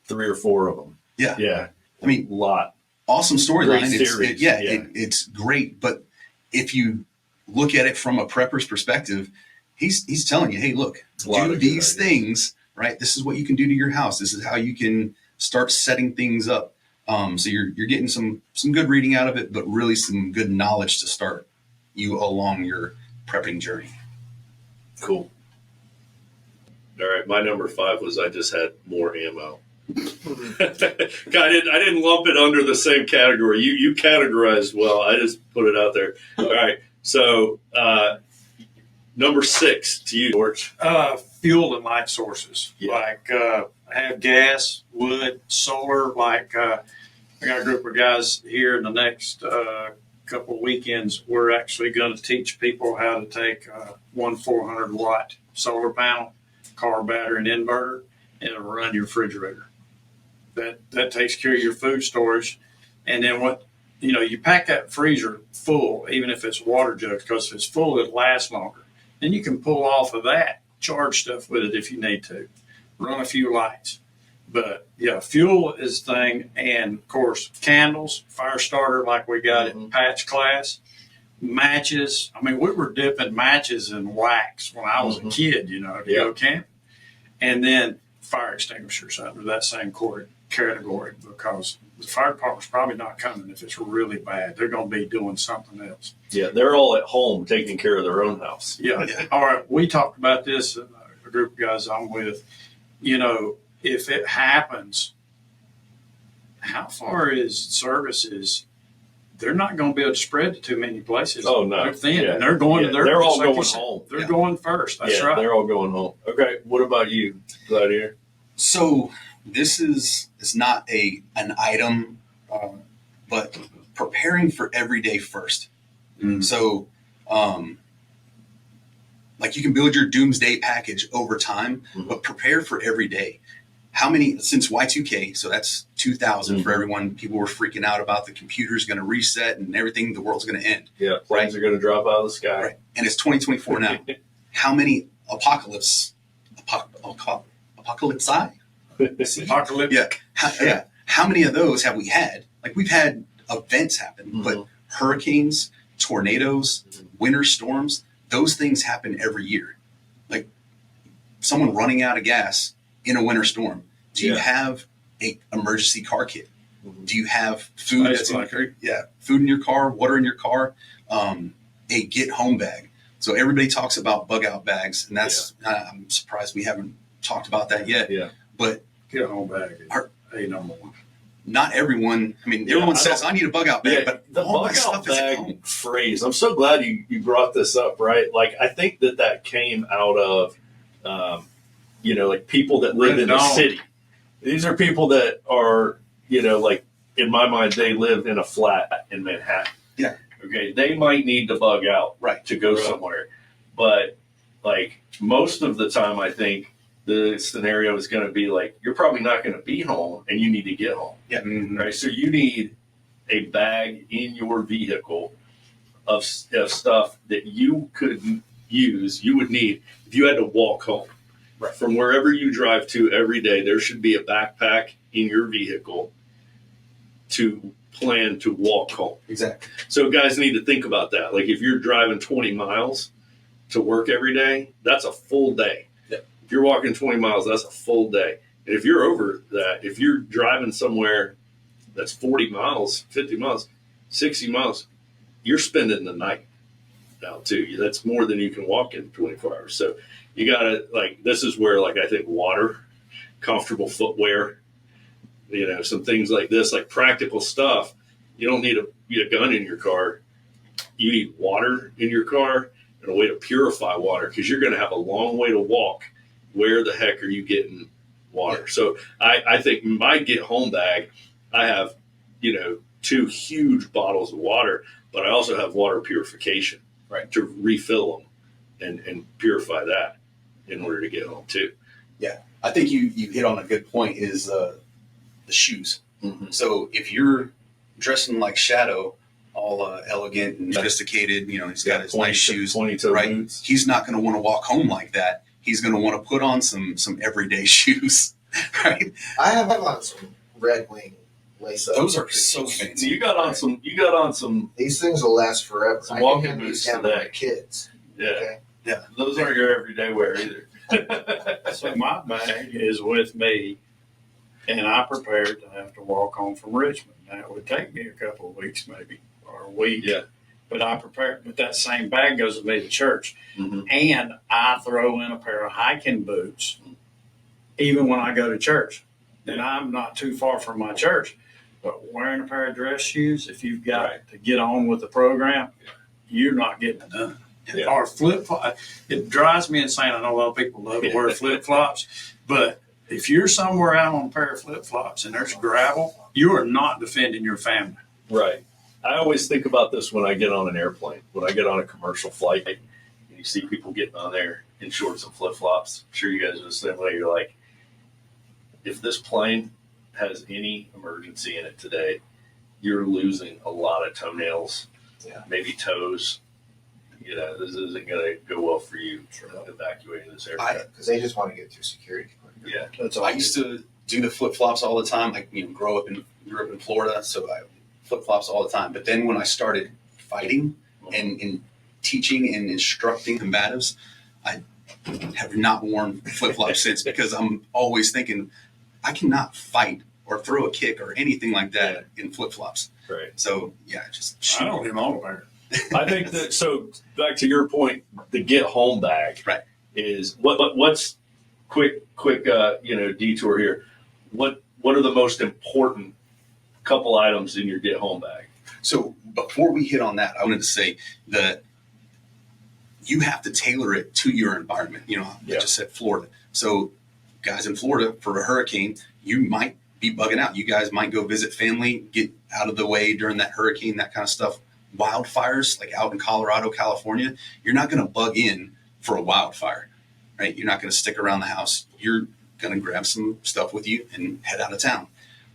3 or 4 of them. Yeah. I mean, a lot. Awesome storyline. Series. It's great. But if you look at it from a prepper's perspective, he's telling you, hey, look, do these things, right? This is what you can do to your house. This is how you can start setting things up. So you're getting some good reading out of it, but really some good knowledge to start you along your prepping journey. Cool. All right, my number 5 was I just had more ammo. I didn't lump it under the same category. You categorized well. I just put it out there. All right. So number 6 to you, George. Fuel and light sources. Yeah. Like I have gas, wood, solar. Like I got a group of guys here in the next couple of weekends. We're actually going to teach people how to take one 400-watt solar panel, car battery, and inverter, and it'll run your refrigerator. That takes care of your food storage. And then you pack that freezer full, even if it's water jugs, because if it's full, it lasts longer. Then you can pull off of that, charge stuff with it if you need to, run a few lights. But yeah, fuel is the thing. And of course, candles, fire starter like we got in Patch class, matches. I mean, we were dipping matches in wax when I was a kid, to go camping. And then fire extinguishers under that same category, because the fire department's probably not coming if it's really bad. They're going to be doing something else. Yeah, they're all at home taking care of their own house. Yeah. All right. We talked about this in a group of guys I'm with. If it happens, how far is services? They're not going to be able to spread to too many places. Oh, no. They're thin. Yeah. And they're going to their They're all like going home. They're going first. That's right. They're all going home. Okay. What about you, Gladiator? So this is not an item, but preparing for every day first. So, like you can build your Doomsday package over time, but prepare for every day. How many, since Y2K, so that's 2000 for everyone, people were freaking out about the computer's going to reset and everything, the world's going to end. Yeah, planes are going to drop out of the sky. Right. And it's 2024 now. How many apocalypse? Yeah. How many of those have we had? Like we've had events happen, but hurricanes, tornadoes, winter storms, those things happen every year. Like someone running out of gas in a winter storm. Do you have a emergency car kit? Do you have food food in your car, water in your car, a get home bag? So everybody talks about bug out bags, and that's I'm surprised we haven't talked about that yet. Yeah. But get a home bag is number one. Not everyone. I mean, everyone says I need a bug out bag, but the bug out bag phrase. I'm so glad you brought this up. Right, like I think that came out of like people that live in the city. These are people that are like in my mind they live in a flat in Manhattan. Yeah. Okay, they might need to bug out to go somewhere, but like most of the time, I think the scenario is going to be like you're probably not going to be home and you need to get home. Yeah. Right. So you need a bag in your vehicle of stuff that you could use. You would need if you had to walk home. Right. From wherever you drive to every day, there should be a backpack in your vehicle to plan to walk home. Exactly. So guys need to think about that. Like if you're driving 20 miles to work every day, that's a full day. Yep. If you're walking 20 miles, that's a full day. And if you're over that, if you're driving somewhere that's 40 miles, 50 miles, 60 miles, you're spending the night now too. That's more than you can walk in 24 hours. So you gotta this is where I think water, comfortable footwear, some things like this, like practical stuff. You don't need a gun in your car. You need water in your car and a way to purify water because you're going to have a long way to walk. Where the heck are you getting water? Yeah. So I think my get home bag, I have 2 huge bottles of water, but I also have water purification to refill them and purify that in order to get home too. Yeah, I think you hit on a good point is the shoes. So if you're dressing like Shadow all elegant and sophisticated. You know, he's got his nice shoes, pointy-toe right? boots. He's not going to want to walk home like that. He's going to want to put on some everyday shoes, right? I have on some Red Wing lace up. Those are so fancy. You got on some. These things will last forever. Some I walking can hand boots these down to today. my kids. Yeah, Okay? Yeah. those aren't your everyday wear either. So my bag is with me, and I prepared to have to walk home from Richmond. Now, it would take me a couple of weeks, maybe, or a week. Yeah. But I prepared. But that same bag goes with me to church, Mhm. and I throw in a pair of hiking boots, even when I go to church. And I'm not too far from my church, but wearing a pair of dress shoes, if you've got to get on with the program, you're not getting it done. Yeah. Or flip flop. It drives me insane. I know a lot of people love to wear flip flops, but if you're somewhere out on a pair of flip flops and there's gravel, you are not defending your family. Right. I always think about this when I get on an airplane, when I get on a commercial flight, and you see people getting on there in shorts and flip flops. I'm sure you guys are the same way. You're like, if this plane has any emergency in it today, you're losing a lot of toenails, maybe toes. You know, this isn't going to go well for you evacuating this aircraft. Because they just want to get through security. Yeah. That's all. I used to do the flip flops all the time. I grew up in Florida, so I flip flops all the time. But then when I started fighting and teaching and instructing combatives, I have not worn flip flops since, because I'm always thinking I cannot fight or throw a kick or anything like that in flip flops. Right. So just I don't even own a pair. I think that, so back to your point, the get home bag is what's quick detour here. What are the most important couple items in your get home bag? So before we hit on that, I wanted to say that you have to tailor it to your environment. You know, I just said Florida. So guys in Florida, for a hurricane, you might be bugging out. You guys might go visit family, get out of the way during that hurricane, that kind of stuff. Wildfires, like out in Colorado, California, you're not going to bug in for a wildfire, right? You're not going to stick around the house. You're going to grab some stuff with you and head out of town.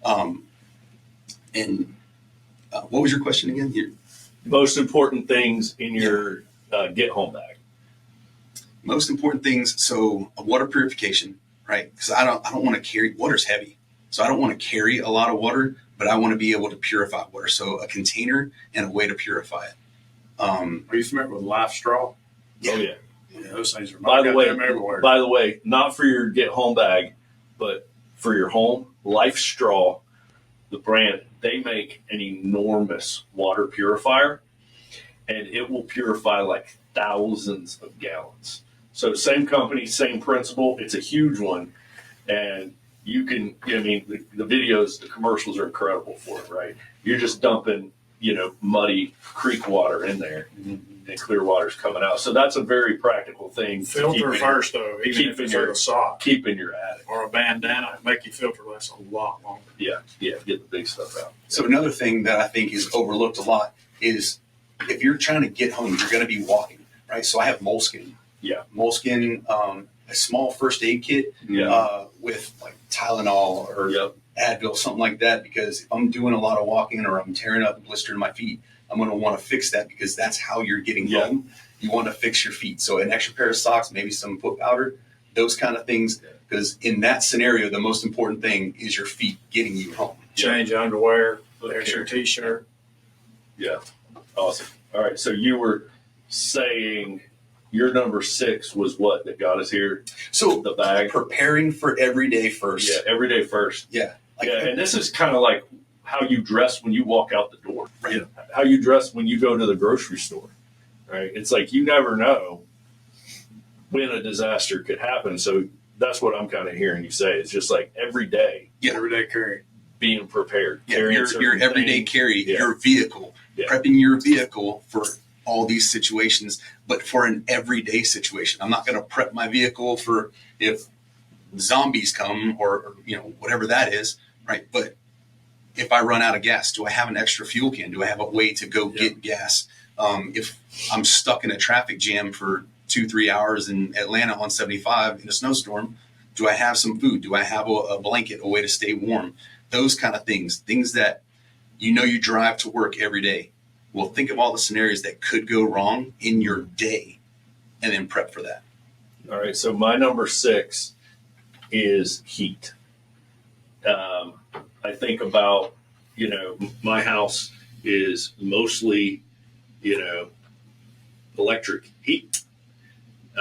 What was your question again? Most important things in your get home bag. Most important things. So water purification, right? Because I don't want to carry, water's heavy. So I don't want to carry a lot of water, but I want to be able to purify water. So a container and a way to purify it. Are you familiar with life straw? Yeah. Oh yeah. Yeah, those things are. By the everywhere. way, not for your get home bag, but for your home, Life Straw, the brand, they make an enormous water purifier, and it will purify like thousands of gallons. So same company, same principle. It's a huge one, and you can. I mean, the videos, the commercials are incredible for it, right? You're just dumping, muddy creek water in there. And clear water's coming out. So that's a very practical thing. Filter first, though, even if it's a sock. Keep in your attic. Or a bandana, make your filter last a lot longer. Yeah, get the big stuff out. So another thing that I think is overlooked a lot is if you're trying to get home, you're going to be walking, right? So I have moleskin. Yeah. Moleskin, a small first aid kit with like Tylenol or Advil, something like that, because if I'm doing a lot of walking or I'm tearing up and blistering my feet, I'm going to want to fix that, because that's how you're getting home. You want to fix your feet. So an extra pair of socks, maybe some foot powder, those kind of things. Because in that scenario, the most important thing is your feet getting you home. Change underwear, extra t-shirt. Yeah. Awesome. All right. So you were saying your number 6 was what that got us here? So the bag. Preparing for everyday first. Yeah. Everyday first. Yeah. And this is kind of like how you dress when you walk out the door. Right. How you dress when you go to the grocery store. Right. It's like you never know when a disaster could happen. So that's what I'm kind of hearing you say. It's just like every day. Yeah. Everyday carry. Being prepared. Yeah. Your everyday carry, your vehicle. Yeah. Prepping your vehicle for all these situations, but for an everyday situation. I'm not going to prep my vehicle for if zombies come or whatever that is, right? But if I run out of gas, do I have an extra fuel can? Do I have a way to go get gas? If I'm stuck in a traffic jam for 2-3 hours in Atlanta on 75 in a snowstorm, do I have some food? Do I have a blanket, a way to stay warm? Those kind of things that you drive to work every day. Well, think of all the scenarios that could go wrong in your day and then prep for that. All right. So my number 6 is heat. I think about, my house is mostly, electric heat.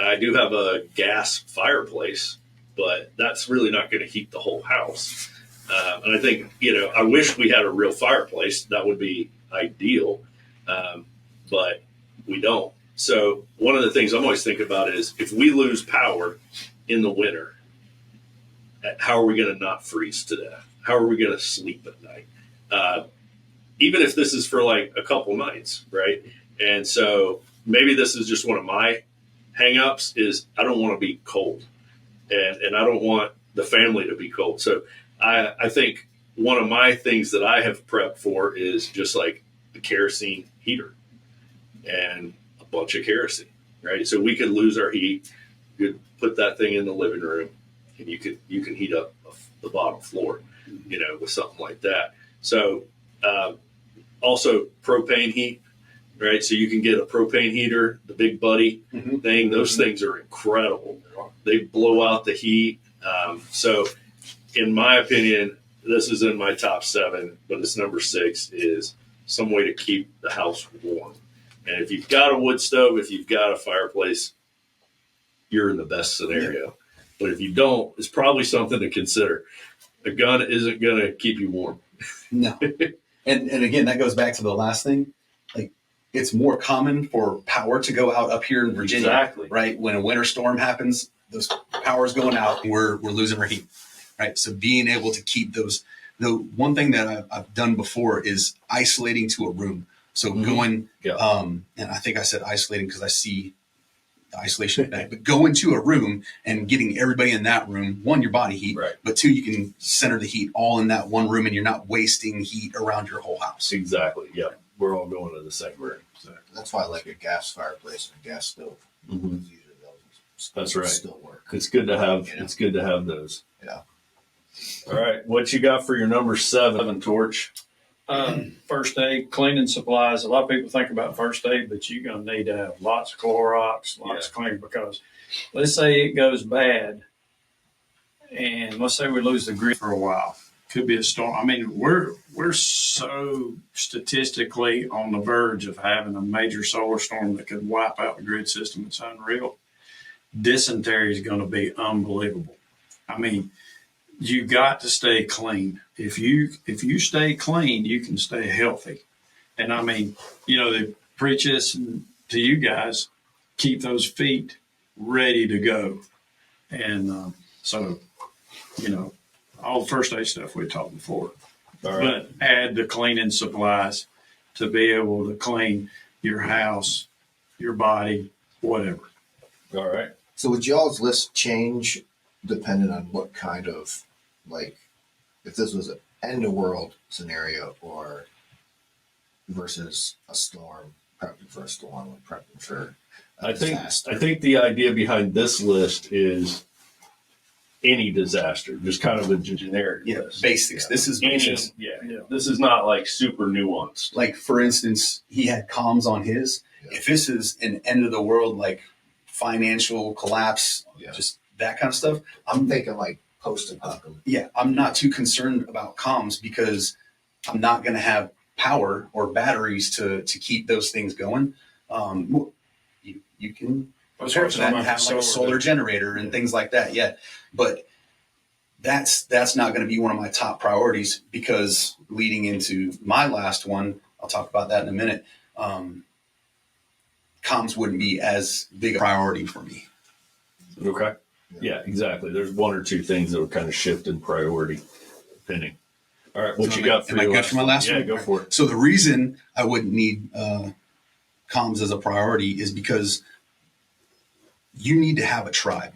I do have a gas fireplace, but that's really not going to heat the whole house. And I think, I wish we had a real fireplace. That would be ideal. But we don't. So one of the things I'm always thinking about is if we lose power in the winter, how are we going to not freeze to death? How are we going to sleep at night? Even if this is for like a couple nights, right? And so maybe this is just one of my hang-ups is I don't want to be cold, and I don't want the family to be cold. So I think one of my things that I have prepped for is just like a kerosene heater and a bunch of kerosene, right? So we could lose our heat. You could put that thing in the living room, and you can heat up the bottom floor, with something like that. So also propane heat, right? So you can get a propane heater, the big buddy thing. Those things are incredible. They blow out the heat. So in my opinion, this is in my top 7, but it's number 6 is some way to keep the house warm. And if you've got a wood stove, if you've got a fireplace, you're in the best scenario. But if you don't, it's probably something to consider. A gun isn't going to keep you warm. No. And again, that goes back to the last thing. Like, it's more common for power to go out up here in Virginia. Exactly. Right? When a winter storm happens, those power's going out, and we're losing our heat. Right? So being able to keep those. The one thing that I've done before is isolating to a room. So going, and I think I said isolating because I see the isolation effect, but go into a room and getting everybody in that room, one, your body heat, right. But 2, you can center the heat all in that one room and you're not wasting heat around your whole house. Exactly. Yeah. We're all going to the same room. So. That's why I like a gas fireplace and a gas stove. That's right. Still work. It's good to have. It's good to have those. Yeah. All right. What you got for your number 7, Torch? First aid, cleaning supplies. A lot of people think about first aid, but you're going to need to have lots of Clorox, lots of cleaning, because let's say it goes bad and let's say we lose the grid for a while. Could be a storm. I mean, we're so statistically on the verge of having a major solar storm that could wipe out the grid system. It's unreal. Dysentery is going to be unbelievable. I mean, you got to stay clean. If you stay clean, you can stay healthy. And I mean, they preach this to you guys, keep those feet ready to go. And so, all the first aid stuff we talked before. All right. But add the cleaning supplies to be able to clean your house, your body, whatever. All right. So would y'all's list change depending on what kind of, like, if this was an end of world scenario or versus a storm, prepping for a storm and prepping for a disaster? I think the idea behind this list is any disaster, just kind of a generic list. Basics. This is basics. This is not like super nuanced. Like, for instance, he had comms on his. Yeah. If this is an end of the world, like financial collapse, just that kind of stuff, I'm thinking like post-apocalypse. I'm not too concerned about comms because I'm not going to have power or batteries to keep those things going. You can have like a solar generator and things like that. Yeah. But that's not going to be one of my top priorities, because leading into my last one, I'll talk about that in a minute. Comms wouldn't be as big a priority for me. Okay. Yeah, exactly. There's 1 or 2 things that would kind of shift in priority depending. All right. What you got for your last one? Am I good for my last one? Yeah, go for it. So the reason I wouldn't need comms as a priority is because you need to have a tribe.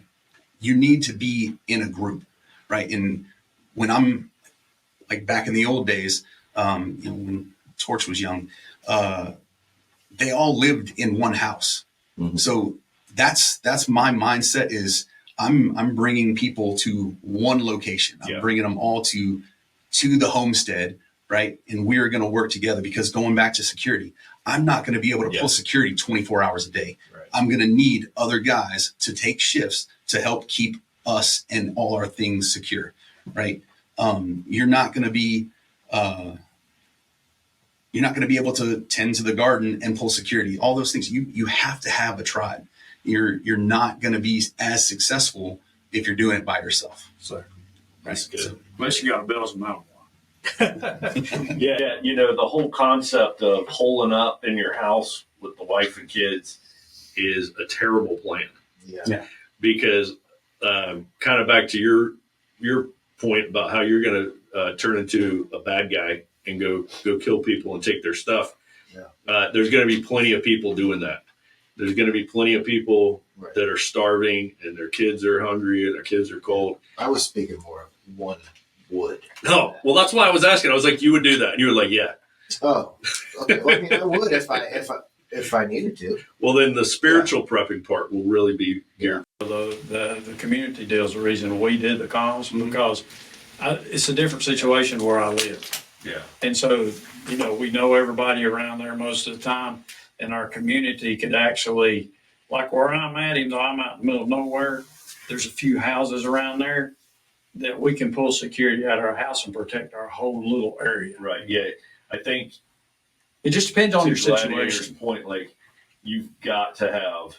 You need to be in a group, right? And when I'm like back in the old days, when Torch was young, they all lived in one house. Mm-hmm. So that's my mindset is I'm bringing people to one location. I'm bringing them all to the homestead, right? And we're going to work together, because going back to security, I'm not going to be able to pull security 24 hours a day. Right. I'm going to need other guys to take shifts to help keep us and all our things secure, right? You're not going to be able to tend to the garden and pull security. All those things, you have to have a tribe. You're not going to be as successful if you're doing it by yourself. So That's good. So, unless you got a Bill's Mountain. Yeah, the whole concept of holing up in your house with the wife and kids is a terrible plan. Yeah. Because kind of back to your point about how you're going to turn into a bad guy and go kill people and take their stuff. Yeah. There's going to be plenty of people doing that. There's going to be plenty of people that are starving and their kids are hungry and their kids are cold. I was speaking more of one would. No, well, that's why I was asking. I was like, you would do that, and you were like, yeah. Oh, okay. Well, I mean, I would if I needed to. Well, then the spiritual prepping part will really be geared. The community deal is the reason we did the calls, because it's a different situation where I live. Yeah. And so, we know everybody around there most of the time, and our community could actually, like where I'm at, even though I'm out in the middle of nowhere, there's a few houses around there that we can pull security out of our house and protect our whole little area. Right. Yeah. I think It just depends on to your Gladiator's situation. point, like you've got to have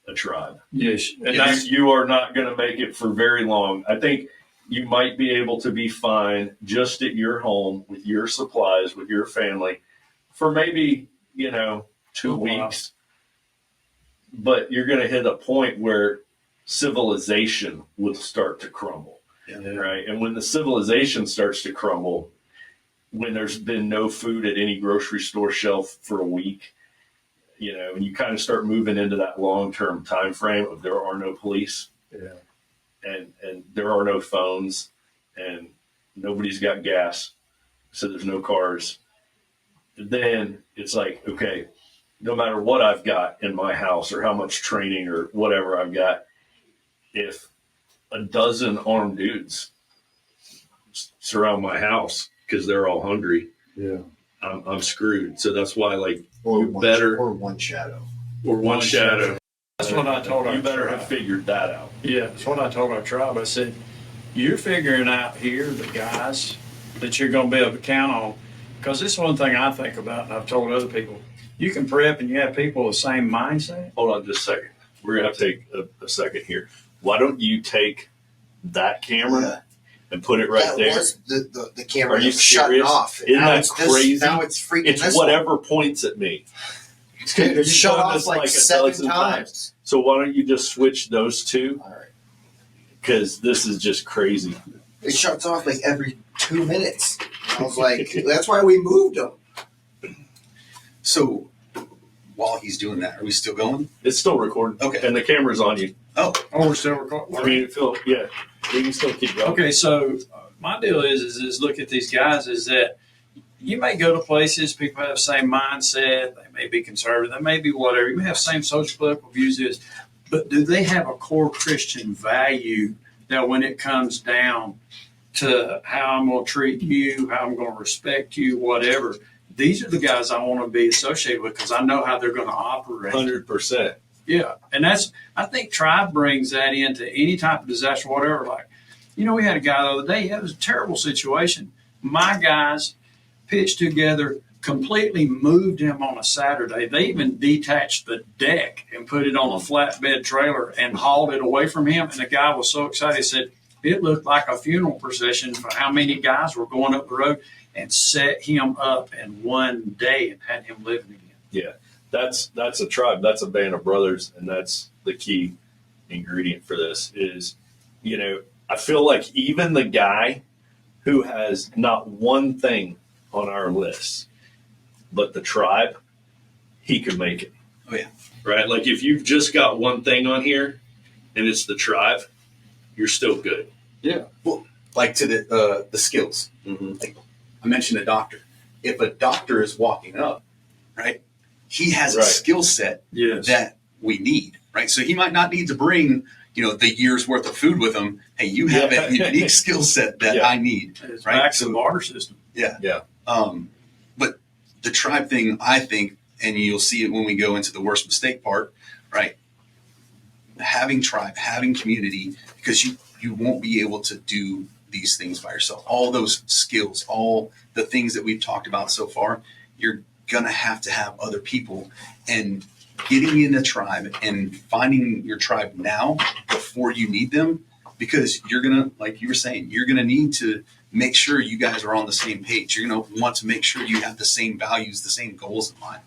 a tribe. Yes. And You are not going to make it for very long. I think you might be able to be fine just at your home with your supplies, with your family for maybe, 2 weeks. But you're going to hit a point where civilization will start to crumble. Yeah. Right. And when the civilization starts to crumble, when there's been no food at any grocery store shelf for a week, and you kind of start moving into that long-term time frame of there are no police, and there are no phones, and nobody's got gas, so there's no cars. Then it's like, okay, no matter what I've got in my house or how much training or whatever I've got, if a dozen armed dudes surround my house because they're all hungry, I'm screwed. So that's why, Or you better, or one shadow. or one shadow. That's what I told our You better tribe. have figured that out. Yeah, that's what I told our tribe. I said, you're figuring out here the guys that you're going to be able to count on. Because this is one thing I think about, and I've told other people. You can prep and you have people with the same mindset. Hold on just a second. We're going to have to take a second here. Why don't you take that camera and put it right that there? Was the camera Are you shutting serious? off. Isn't Now that it's this- crazy? Now it's freaking It's this whatever points at me. Dude, it's You've shut done off this like a 7 dozen times. So why don't you just switch those two? All right. Because this is just crazy. It shuts off like every 2 minutes. I was like, that's why we moved them. So while he's doing that, are we still going? It's still recording. Okay. And the camera's on you. Oh, Oh, we're still recording. I mean, Phil, yeah, we can still keep going. Okay, so my deal is look at these guys is that you may go to places, people have the same mindset, they may be conservative, they may be whatever, you may have the same social political views, but do they have a core Christian value that when it comes down to how I'm going to treat you, how I'm going to respect you, whatever, these are the guys I want to be associated with because I know how they're going to operate. 100%. Yeah, and I think tribe brings that into any type of disaster, whatever. Like, we had a guy the other day, it was a terrible situation. My guys pitched together, completely moved him on a Saturday. They even detached the deck and put it on a flatbed trailer and hauled it away from him. And the guy was so excited, he said it looked like a funeral procession for how many guys were going up the road, and set him up in one day and had him living again. Yeah, that's a tribe. That's a band of brothers, and that's the key ingredient for this is, I feel like even the guy who has not one thing on our list, but the tribe, he could make it. Oh, yeah. Right? Like if you've just got one thing on here and it's the tribe, you're still good. Yeah. Well, like to the skills. Mm-hmm. Like I mentioned a doctor. If a doctor is walking up, right, he has a skill set that we need, right? So he might not need to bring, the year's worth of food with him. Hey, you have a unique skill set that I need, It's right? back to the barter system. Yeah. Yeah. But the tribe thing, I think, and you'll see it when we go into the worst mistake part, right? Having tribe, having community, because you won't be able to do these things by yourself. All those skills, all the things that we've talked about so far, you're going to have other people. And getting in a tribe and finding your tribe now before you need them, because you're going to, like you were saying, you're going to need to make sure you guys are on the same page. You're going to want to make sure you have the same values, the same goals in mind.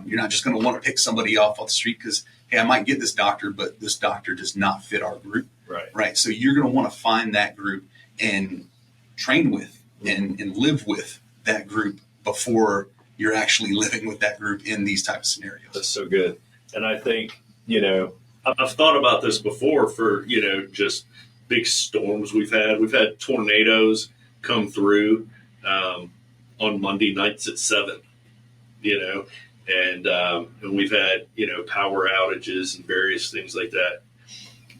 You're not just going to want to pick somebody off the street because, hey, I might get this doctor, but this doctor does not fit our group. Right. So you're going to want to find that group and train with and live with that group before you're actually living with that group in these type of scenarios. That's so good. And I think, I've thought about this before for, just big storms we've had. We've had tornadoes come through on Monday nights at 7, and we've had, power outages and various things like that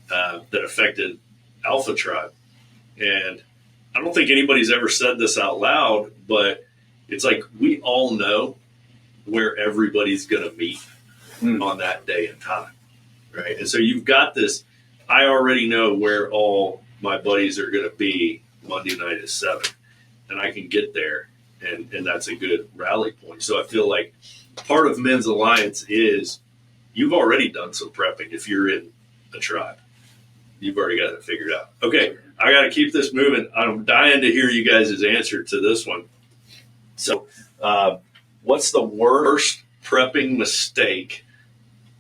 that affected Alpha Tribe. And I don't think anybody's ever said this out loud, but it's like we all know where everybody's going to meet on that day and time, right? And so you've got this, I already know where all my buddies are going to be Monday night at 7, and I can get there, and that's a good rally point. So I feel like part of Men's Alliance is you've already done some prepping if you're in a tribe. You've already got it figured out. Okay, I got to keep this moving. I'm dying to hear you guys' answer to this one. So, what's the worst prepping mistake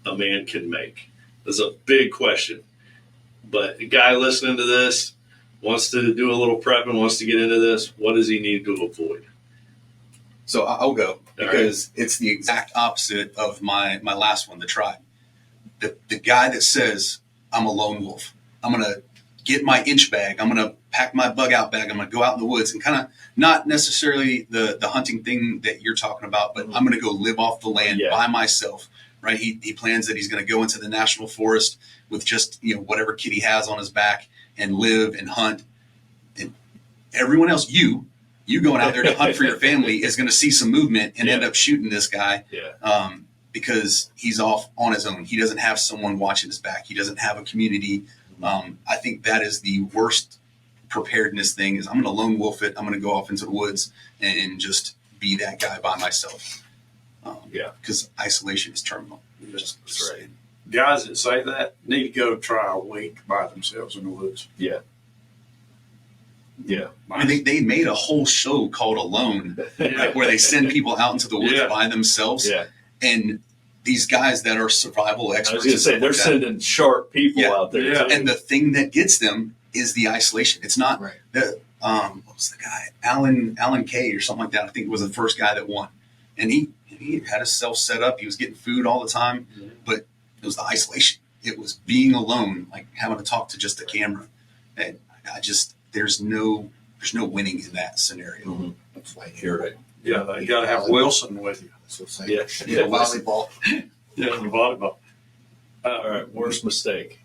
a man can make? That's a big question. But a guy listening to this wants to do a little prepping, wants to get into this. What does he need to avoid? So I'll go because it's the exact opposite of my last one, the tribe. The guy that says, I'm a lone wolf. I'm going to get my inch bag. I'm going to pack my bug out bag. I'm going to go out in the woods and kind of not necessarily the hunting thing that you're talking about, but I'm going to go live off the land by myself, right? He plans that he's going to go into the national forest with just, whatever kid he has on his back and live and hunt. And everyone else, you going out there to hunt for your family is going to see some movement and end up shooting this guy because he's off on his own. He doesn't have someone watching his back. He doesn't have a community. I think that is the worst preparedness thing is I'm going to lone wolf it. I'm going to go off into the woods and just be that guy by myself. Because isolation is terminal. That's right. Guys that say that need to go try a week by themselves in the woods. Yeah. I mean, they made a whole show called Alone where they send people out into the woods by themselves. Yeah. And these guys that are survival experts. I was going to say, they're sending sharp people out there. Yeah. And the thing that gets them is the isolation. It's not what was the guy? Alan Kay or something like that. I think it was the first guy that won. And he had himself set up. He was getting food all the time, but it was the isolation. It was being alone, like having to talk to just the camera. And there's no winning in that scenario. That's why you're right. Yeah, you got to have Wilson with you. Volleyball. The volleyball. All right, worst mistake.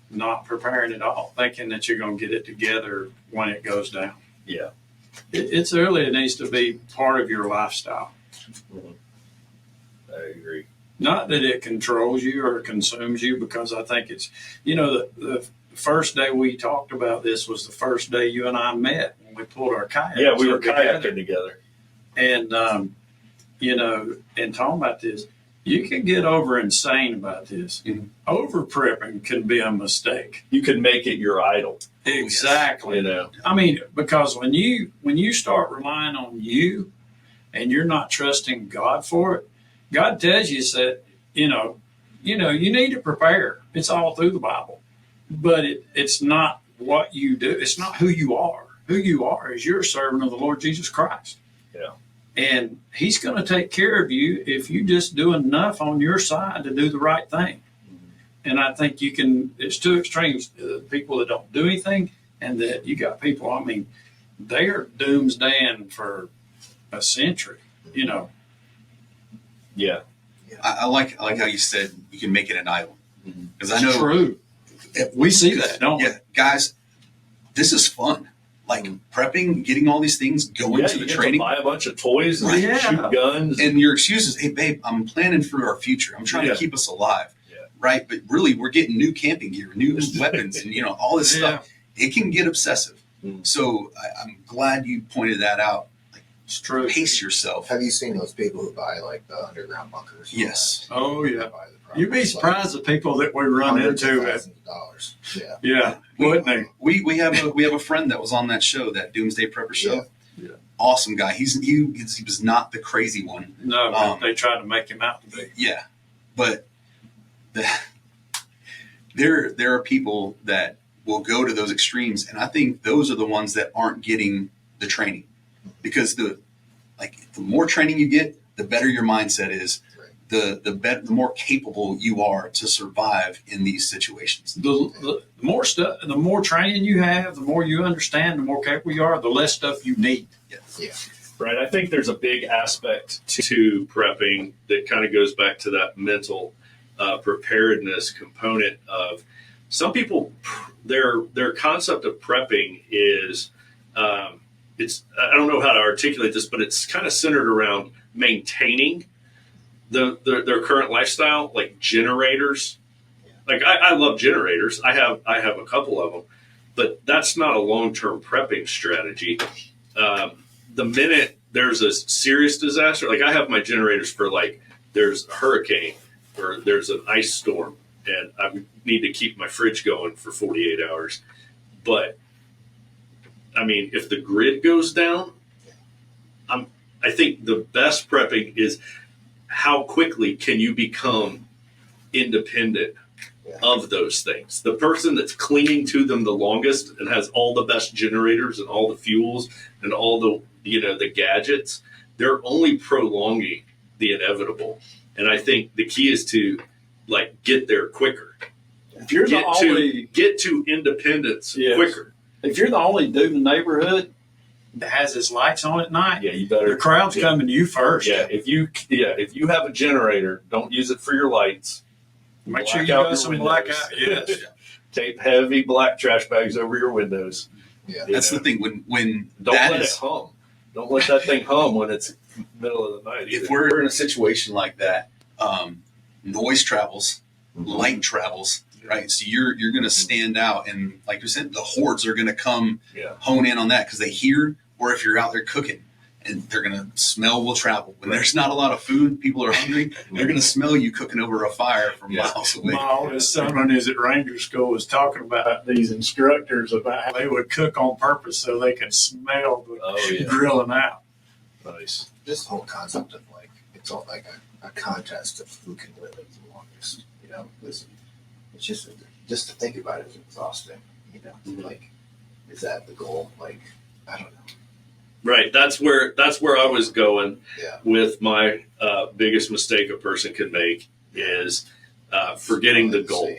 Not preparing at all, thinking that you're going to get it together when it goes down. Yeah. It's early. It needs to be part of your lifestyle. I agree. Not that it controls you or consumes you, because I think it's, the first day we talked about this was the first day you and I met when we pulled our kayaks. Yeah, we were kayaking together. And, and talking about this, you can get over insane about this. Mm-hmm. Over prepping can be a mistake. You can make it your idol. Exactly. I mean, because when you start relying on you and you're not trusting God for it, God tells you that, you need to prepare. It's all through the Bible. But it's not what you do. It's not who you are. Who you are is you're a servant of the Lord Jesus Christ. Yeah. And he's going to take care of you if you just do enough on your side to do the right thing. And I think it's two extremes, people that don't do anything and that you got people, they are doomsdaying for a century, Yeah. I like how you said you can make it an idol. Because I know. True. We see that, don't we? Yeah, guys, this is fun. like prepping, getting all these things, going to the training, buy a bunch of toys and shoot guns. And your excuse is, hey, babe, I'm planning for our future. I'm trying to keep us alive. Right. But really, we're getting new camping gear, new weapons, and, all this stuff. It can get obsessive. So I'm glad you pointed that out. Like, it's true. Pace yourself. Have you seen those people who buy like the underground bunkers? Yes. Oh, yeah. You'd be surprised the people that we run into. Thousands of dollars. Yeah. Yeah. Wouldn't they? We have a friend that was on that show, that Doomsday Prepper show. Yeah. Awesome guy. He was not the crazy one. No, they tried to make him out to be. Yeah, but there are people that will go to those extremes, and I think those are the ones that aren't getting the training, because the more training you get, the better your mindset is. The more capable you are to survive in these situations. The more stuff, the more training you have, the more you understand, the more capable you are, the less stuff you need. Yeah. Right. I think there's a big aspect to prepping that kind of goes back to that mental preparedness component of some people. Their concept of prepping is it's, I don't know how to articulate this, but it's kind of centered around maintaining their current lifestyle, like generators. Like I love generators. I have a couple of them, but that's not a long-term prepping strategy. The minute there's a serious disaster, like I have my generators for, like, there's a hurricane or there's an ice storm and I need to keep my fridge going for 48 hours. But I mean, if the grid goes down, I think the best prepping is how quickly can you become independent of those things. The person that's clinging to them the longest and has all the best generators and all the fuels and all the the gadgets, they're only prolonging the inevitable. And I think the key is to get there quicker. If you're get to independence quicker. If you're the only dude in the neighborhood that has his lights on at night, you better. The crowd's coming to you first. Yeah, if you have a generator, don't use it for your lights. Make sure you got some blackout. Yes. Tape heavy black trash bags over your windows. Yeah, that's the thing. When don't let it hum. Don't let that thing hum when it's middle of the night. If we're in a situation like that, noise travels, light travels, right? So you're going to stand out, and like you said, the hordes are going to come hone in on that because they hear. Or if you're out there cooking, and they're going to smell will travel. When there's not a lot of food, people are hungry, they're going to smell you cooking over a fire from miles away. My oldest son, when he was at Ranger School, was talking about these instructors about how they would cook on purpose so they could smell the grilling out. Nice. This whole concept of it's all like a contest of who can live it the longest. It's just to think about it is exhausting. Is that the goal? I don't know. Right. That's where I was going with my biggest mistake a person can make is forgetting the goal.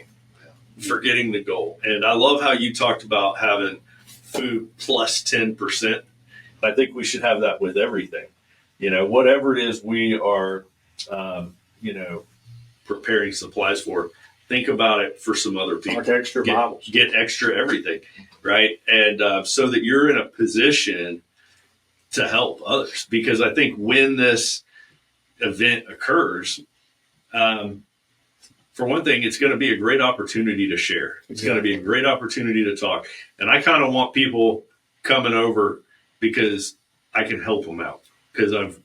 Forgetting the goal. And I love how you talked about having food plus 10%. I think we should have that with everything. Whatever it is we are, preparing supplies for, think about it for some other people. Like extra bottles. Get extra everything, right? And so that you're in a position to help others, because I think when this event occurs, for one thing, it's going to be a great opportunity to share. It's going to be a great opportunity to talk. And I kind of want people coming over because I can help them out, because I've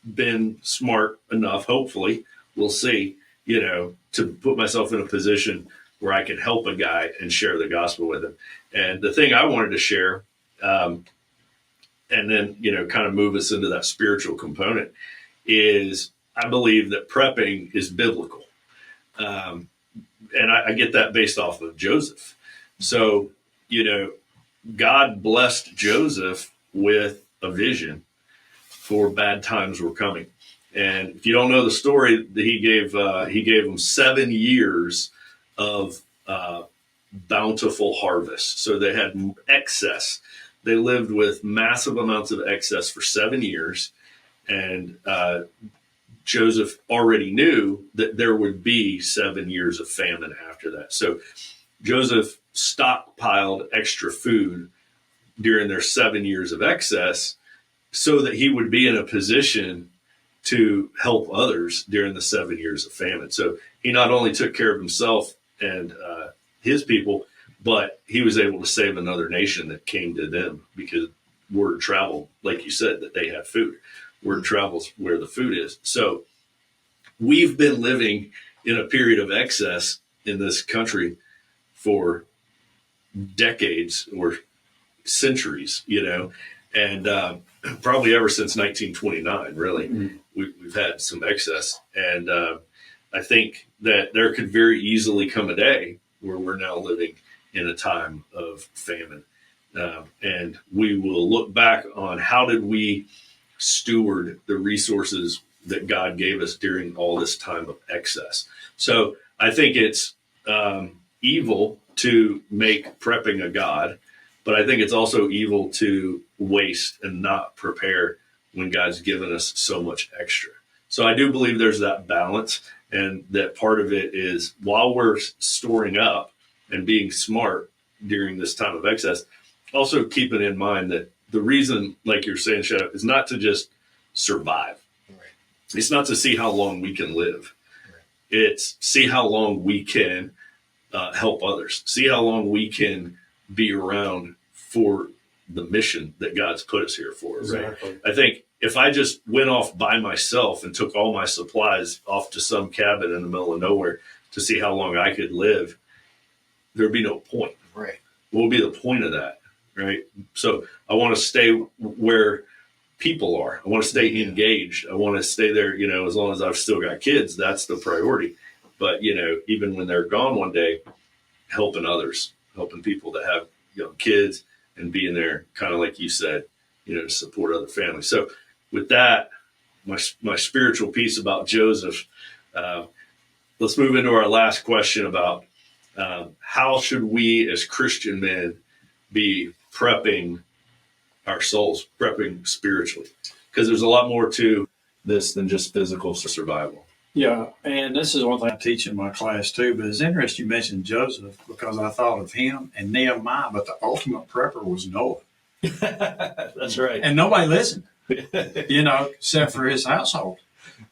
been smart enough, hopefully, we'll see, to put myself in a position where I can help a guy and share the gospel with him. And the thing I wanted to share, and then, kind of move us into that spiritual component, is I believe that prepping is biblical. And I get that based off of Joseph. So, God blessed Joseph with a vision for bad times were coming. And if you don't know the story, he gave him 7 years of bountiful harvest. So they had excess. They lived with massive amounts of excess for 7 years. And Joseph already knew that there would be 7 years of famine after that. So Joseph stockpiled extra food during their 7 years of excess so that he would be in a position to help others during the 7 years of famine. So he not only took care of himself and his people, but he was able to save another nation that came to them because word traveled, like you said, that they had food. Word travels where the food is. So we've been living in a period of excess in this country for decades or centuries, and probably ever since 1929, really. Mm-hmm. We've had some excess. And I think that there could very easily come a day where we're now living in a time of famine. And we will look back on how did we steward the resources that God gave us during all this time of excess. So I think it's evil to make prepping a god, but I think it's also evil to waste and not prepare when God's given us so much extra. So I do believe there's that balance, and that part of it is while we're storing up and being smart during this time of excess, also keeping in mind that the reason, like you're saying, Shadow, is not to just survive. Right. It's not to see how long we can live. Right. It's see how long we can help others, see how long we can be around for the mission that God's put us here for. Exactly. Right? I think if I just went off by myself and took all my supplies off to some cabin in the middle of nowhere to see how long I could live, there'd be no point. Right. What would be the point of that? Right. So I want to stay where people are. I want to stay engaged. I want to stay there, as long as I've still got kids, that's the priority. But, even when they're gone one day, helping others, helping people that have young kids and being there, kind of like you said, to support other families. So with that, my spiritual piece about Joseph, let's move into our last question about how should we as Christian men be prepping our souls, prepping spiritually? Because there's a lot more to this than just physical survival. Yeah, and this is one thing I teach in my class too, but it's interesting you mentioned Joseph because I thought of him and Nehemiah, but the ultimate prepper was Noah. That's right. And nobody listened, except for his household.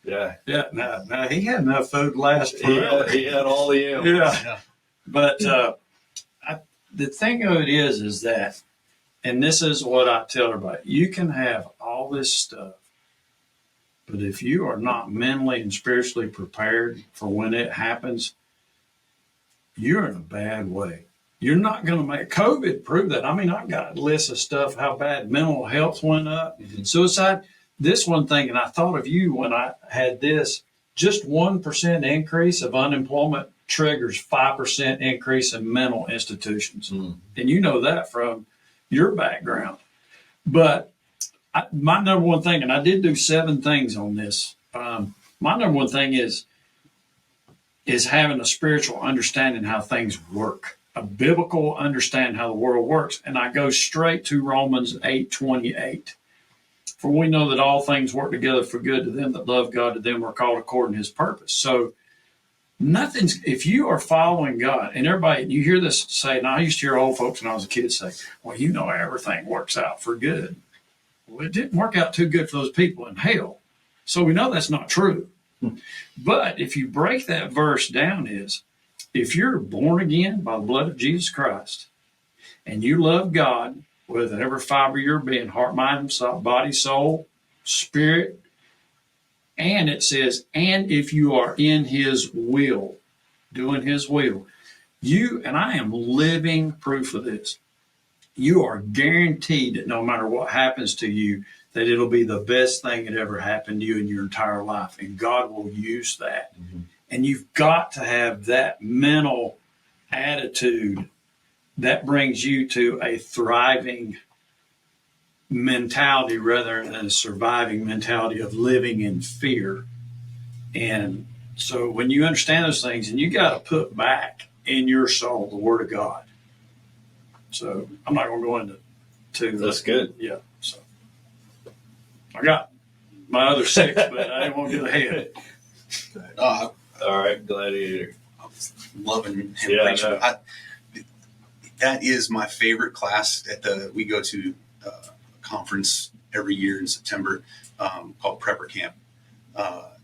Yeah. Yeah. Now he had enough food to last forever. He had all the animals. Yeah. But the thing of it is that, and this is what I tell everybody, you can have all this stuff, but if you are not mentally and spiritually prepared for when it happens, you're in a bad way. You're not going to make COVID prove that. I mean, I've got a list of stuff, how bad mental health went up, suicide. This one thing, and I thought of you when I had this, just 1% increase of unemployment triggers 5% increase in mental institutions. Mm. And you know that from your background. But my number one thing, and I did do 7 things on this. My number one thing is having a spiritual understanding how things work, a biblical understanding how the world works. And I go straight to Romans 8:28. For we know that all things work together for good to them that love God, to them who are called according to his purpose. So if you are following God, and everybody, you hear this say, and I used to hear old folks when I was a kid say, well, everything works out for good. Well, it didn't work out too good for those people in hell. So we know that's not true. But if you break that verse down if you're born again by the blood of Jesus Christ and you love God with every fiber of your being, heart, mind, body, soul, spirit, and it says, and if you are in his will, doing his will, and I am living proof of this, you are guaranteed that no matter what happens to you, that it'll be the best thing that ever happened to you in your entire life. And God will use that. Mm-hmm. And you've got to have that mental attitude that brings you to a thriving mentality rather than a surviving mentality of living in fear. And so when you understand those things, and you got to put back in your soul the Word of God. So I'm not going to go into that's good. Yeah. So I got my other 6, but I didn't want to get ahead. All right, Gladiator. I was loving him. Yeah, that is my favorite class we go to a conference every year in September called Prepper Camp.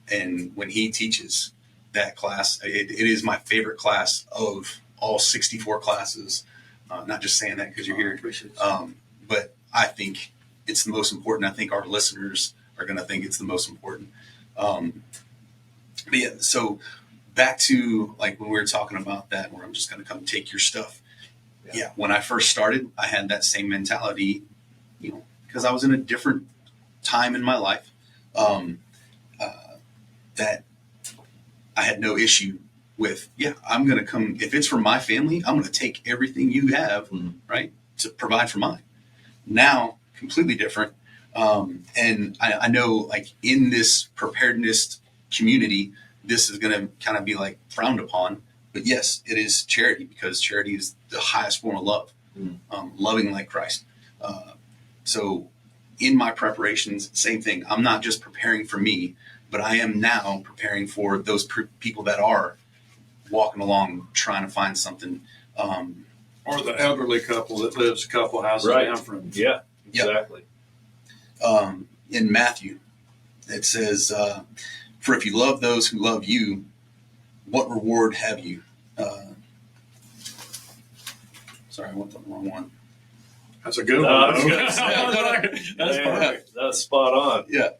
And when he teaches that class, it is my favorite class of all 64 classes. Not just saying that because you're here, but I think it's the most important. I think our listeners are going to think it's the most important. But yeah, so back to like when we were talking about that, where I'm just going to come take your stuff. Yeah. When I first started, I had that same mentality, because I was in a different time in my life, that I had no issue with, I'm going to come, if it's for my family, I'm going to take everything you have, right, to provide for mine. Now, completely different. And I know, like, in this preparedness community, this is going to kind of be like frowned upon. But yes, it is charity, because charity is the highest form of love, loving like Christ. So in my preparations, same thing. I'm not just preparing for me, but I am now preparing for those people that are walking along trying to find something. Or the elderly couple that lives a couple houses down from. Yeah, exactly. In Matthew, it says, for if you love those who love you, what reward have you? Sorry, I went the wrong one. That's a good one. That's perfect. That's spot on. Yeah.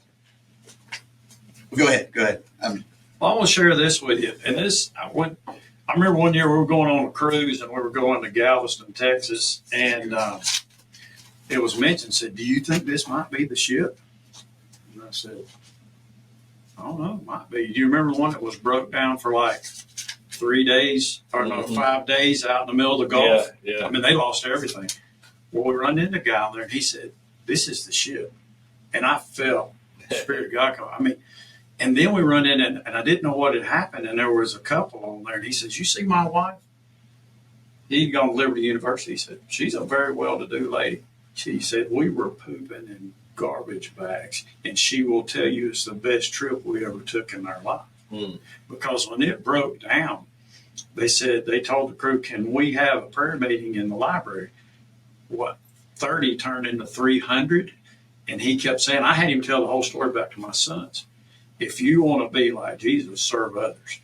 Well, go ahead. I want to share this with you. And I remember one year we were going on a cruise and we were going to Galveston, Texas, and it was mentioned, said, do you think this might be the ship? And I said, I don't know, it might be. Do you remember one that was broke down for like 3 days, or 5 days out in the middle of the Gulf? Yeah. I mean, they lost everything. Well, we run into a guy there and he said, this is the ship. And I felt the Spirit of God come. I mean, and then we run in and I didn't know what had happened. And there was a couple on there and he says, you see my wife? He'd gone to Liberty University. He said, she's a very well-to-do lady. She said, we were pooping in garbage bags, and she will tell you it's the best trip we ever took in our life. Because when it broke down, they told the crew, can we have a prayer meeting in the library? 30 turned into 300. And he kept saying, I had him tell the whole story back to my sons. If you want to be like Jesus, serve others.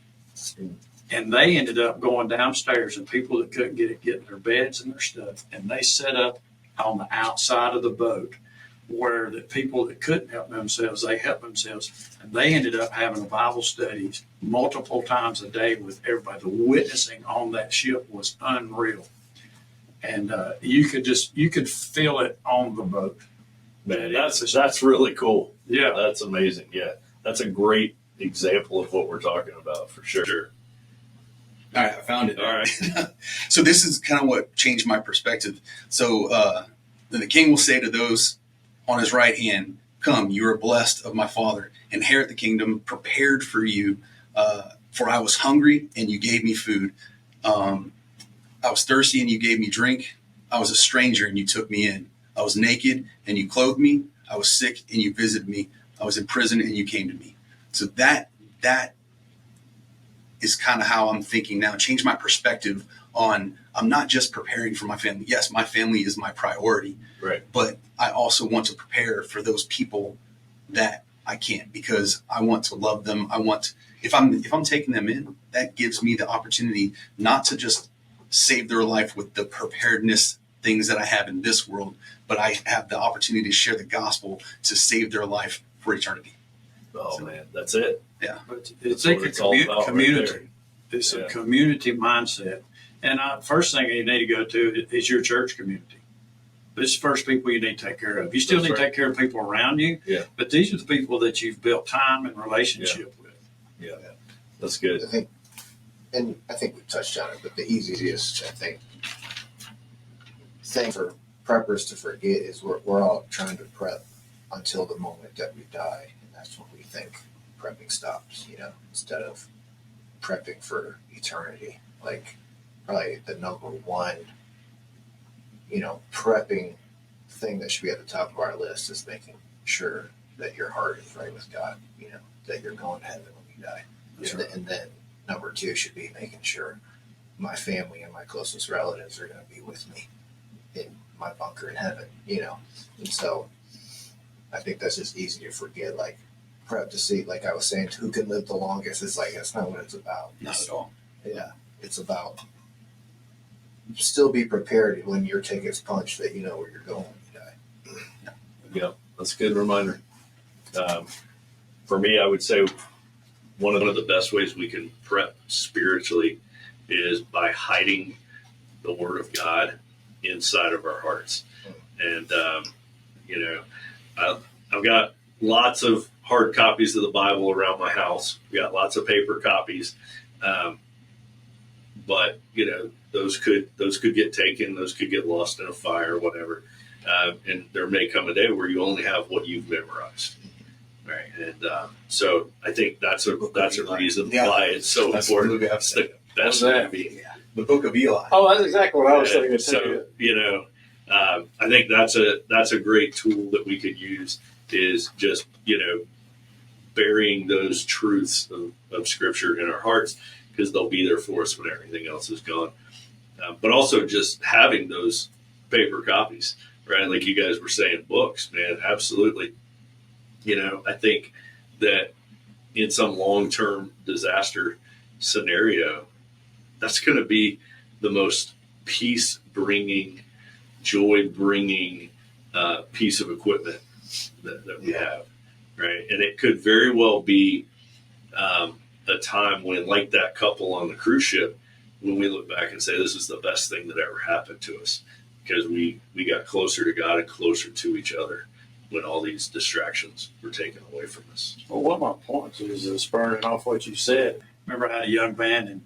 And they ended up going downstairs, and people that couldn't get in their beds and their stuff, and they set up on the outside of the boat where the people that couldn't help themselves, they helped themselves. And they ended up having a Bible studies multiple times a day with everybody. The witnessing on that ship was unreal. And you could feel it on the boat. Man, that's really cool. Yeah. That's amazing. Yeah. That's a great example of what we're talking about, for sure. All right, I found it. All right. So this is kind of what changed my perspective. So the king will say to those on his right hand, come, you are blessed of my Father, inherit the kingdom prepared for you. For I was hungry and you gave me food. I was thirsty and you gave me drink. I was a stranger and you took me in. I was naked and you clothed me. I was sick and you visited me. I was in prison and you came to me. So that is kind of how I'm thinking now. Change my perspective on, I'm not just preparing for my family. Yes, my family is my priority. Right. But I also want to prepare for those people that I can't, because I want to love them. If I'm taking them in, that gives me the opportunity not to just save their life with the preparedness things that I have in this world, but I have the opportunity to share the gospel to save their life for eternity. Oh, man, that's it. Yeah. But it's a community. Right, it's a community mindset. And first thing you need to go to is your church community. This is the first people you need to take care of. You still need to take care of people around you, but these are the people that you've built time and relationship with. Yeah, that's good. I think we touched on it, but the easiest, thing for preppers to forget is we're all trying to prep until the moment that we die, and that's when we think prepping stops, instead of prepping for eternity. Like, probably the number one, prepping thing that should be at the top of our list is making sure that your heart is right with God, that you're going to heaven when you die. And then number two should be making sure my family and my closest relatives are going to be with me in my bunker in heaven, And so I think that's just easy to forget. Like, prep to see, like I was saying, who can live the longest. It's like, that's not what it's about. Not at all. Yeah. It's about still be prepared when your ticket's punched that you know where you're going when you die. Yeah, that's a good reminder. For me, I would say one of the best ways we can prep spiritually is by hiding the Word of God inside of our hearts. And, I've got lots of hard copies of the Bible around my house. We got lots of paper copies. But, those could get taken. Those could get lost in a fire or whatever. And there may come a day where you only have what you've memorized. Right. And so I think that's a reason why it's so important. It's the best movie. Yeah. The Book of Eli. Oh, that's exactly what I was thinking. So, I think that's a great tool that we could use, is just, burying those truths of Scripture in our hearts, because they'll be there for us when everything else is gone. But also just having those paper copies, right? Like you guys were saying, books, man, absolutely. I think that in some long-term disaster scenario, that's going to be the most peace-bringing, joy-bringing piece of equipment that we have, right? And it could very well be a time when, like that couple on the cruise ship, when we look back and say, this is the best thing that ever happened to us, because we got closer to God and closer to each other when all these distractions were taken away from us. Well, one of my points is spurring off what you said. Remember, I had a young man, and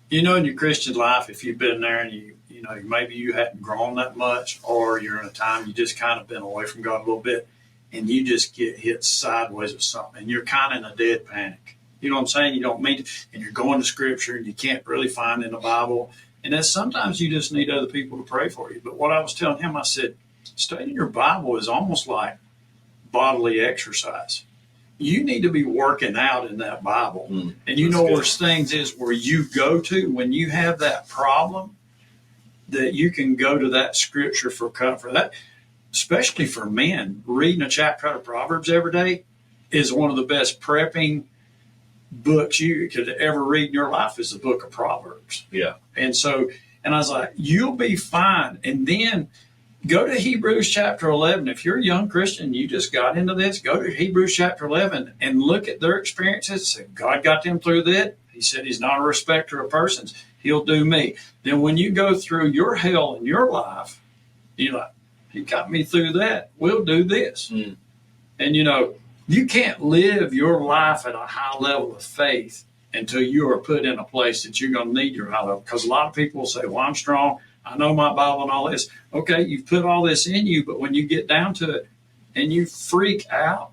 in your Christian life, if you've been there and you maybe you hadn't grown that much, or you're in a time you just kind of been away from God a little bit, and you just get hit sideways with something, and you're kind of in a dead panic. You know what I'm saying? You don't mean to, and you're going to Scripture and you can't really find in the Bible. And then sometimes you just need other people to pray for you. But what I was telling him, I said, studying your Bible is almost like bodily exercise. You need to be working out in that Bible. And there's things is where you go to when you have that problem, that you can go to that Scripture for comfort. That, especially for men, reading a chapter out of Proverbs every day is one of the best prepping books you could ever read in your life, is the book of Proverbs. Yeah. And I was like, you'll be fine. And then go to Hebrews chapter 11. If you're a young Christian, you just got into this, go to Hebrews chapter 11 and look at their experiences. Say, God got them through that. He said he's not a respecter of persons. He'll do me. Then when you go through your hell in your life, you're like, he got me through that. We'll do this. And you can't live your life at a high level of faith until you are put in a place that you're going to need your high level. Because a lot of people will say, well, I'm strong. I know my Bible and all this. Okay, you've put all this in you, but when you get down to it and you freak out,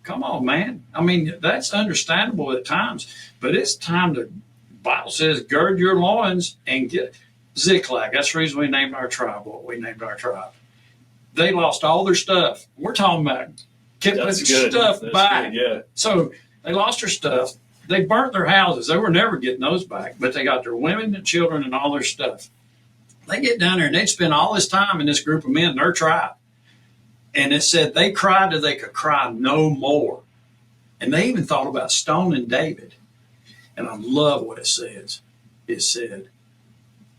come on, man. I mean, that's understandable at times, but it's time to, the Bible says, gird your loins and get Ziklag. That's the reason we named our tribe what we named our tribe. They lost all their stuff. We're talking about kept putting stuff back. Yeah. So they lost their stuff. They burnt their houses. They were never getting those back, but they got their women and children and all their stuff. They get down there and they'd spend all this time in this group of men, their tribe. And it said they cried till they could cry no more. And they even thought about stoning David. And I love what it says. It said,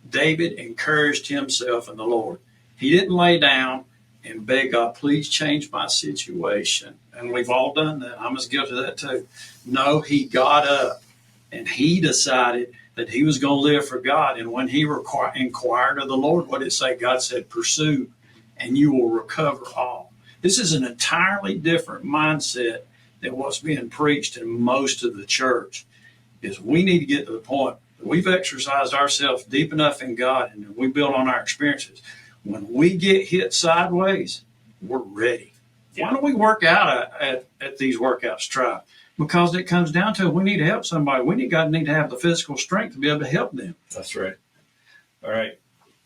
David encouraged himself in the Lord. He didn't lay down and beg God, please change my situation. And we've all done that. I'm as guilty of that too. No, he got up and he decided that he was going to live for God. And when he inquired of the Lord, what did it say? God said, pursue and you will recover all. This is an entirely different mindset than what's being preached in most of the church. Is we need to get to the point that we've exercised ourselves deep enough in God and we build on our experiences. When we get hit sideways, we're ready. Yeah. Why don't we work out at these workouts, Tribe? Because it comes down to we need to help somebody. We need to have the physical strength to be able to help them. That's right. All right.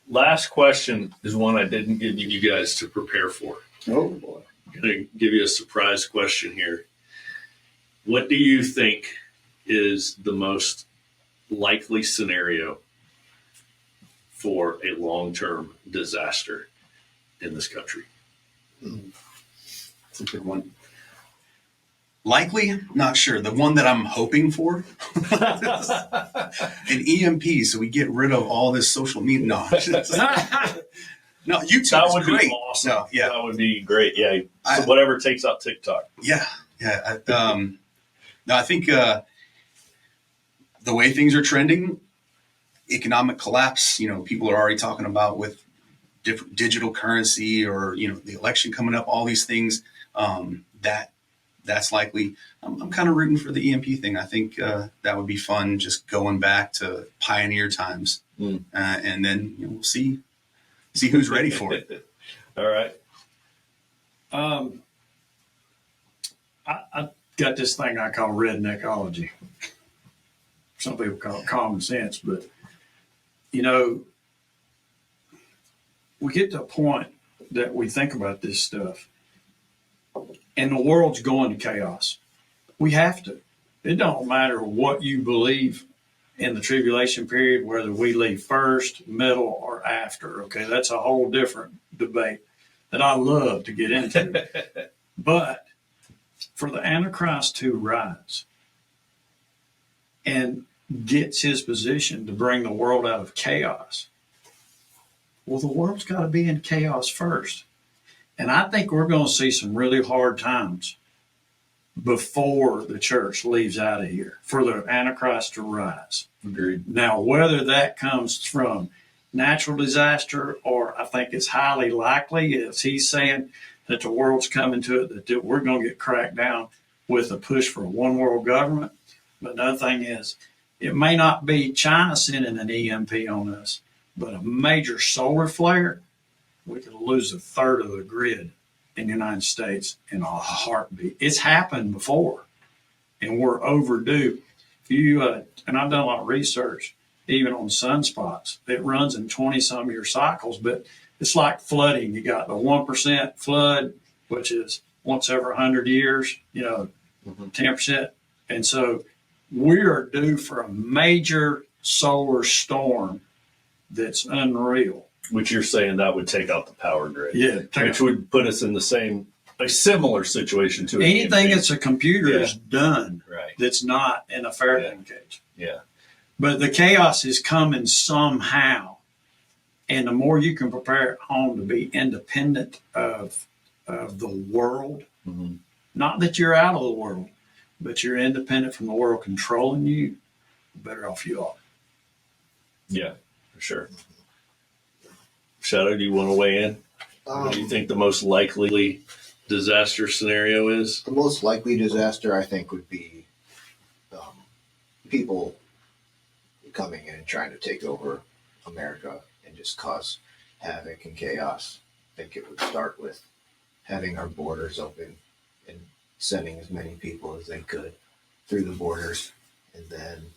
Last question is one I didn't give you guys to prepare for. Oh, boy. I'm going to give you a surprise question here. What do you think is the most likely scenario for a long-term disaster in this country? That's a good one. Likely, not sure. The one that I'm hoping for, an EMP, so we get rid of all this social media. No, no, YouTube That is would great. be awesome. No, yeah, That would be great. Yeah. So whatever takes out TikTok. yeah. No, I think the way things are trending, economic collapse. People are already talking about with different digital currency, or the election coming up. All these things that's likely. I'm kind of rooting for the EMP thing. I think that would be fun, just going back to pioneer times, and then we'll see who's ready for it. All right. I got this thing I call redneckology. Some people call it common sense, but we get to a point that we think about this stuff, and the world's going to chaos. We have to. It don't matter what you believe in the tribulation period, whether we leave first, middle, or after. Okay, that's a whole different debate that I love to get into. But for the Antichrist to rise and gets his position to bring the world out of chaos, well, the world's got to be in chaos first. And I think we're going to see some really hard times before the church leaves out of here for the Antichrist to rise. Agreed. Now, whether that comes from natural disaster, or I think it's highly likely, as he's saying, that the world's coming to it, that we're going to get cracked down with a push for a one world government. But another thing is, it may not be China sending an EMP on us, but a major solar flare, we could lose a third of the grid in the United States in a heartbeat. It's happened before, and we're overdue. And I've done a lot of research, even on sunspots. It runs in 20-some year cycles, but it's like flooding. You got the 1% flood, which is once every 100 years, 10%. And so we are due for a major solar storm that's unreal. Which you're saying that would take out the power grid. Yeah. Which would put us in a similar situation to anything that's a computer is done. Right. That's not in a Faraday cage. Yeah. But the chaos is coming somehow. And the more you can prepare at home to be independent of the world, not that you're out of the world, but you're independent from the world controlling you, the better off you are. Yeah, for sure. Shadow, do you want to weigh in? What do you think the most likely disaster scenario is? The most likely disaster, I think, would be people coming in and trying to take over America and just cause havoc and chaos. I think it would start with having our borders open and sending as many people as they could through the borders, and then,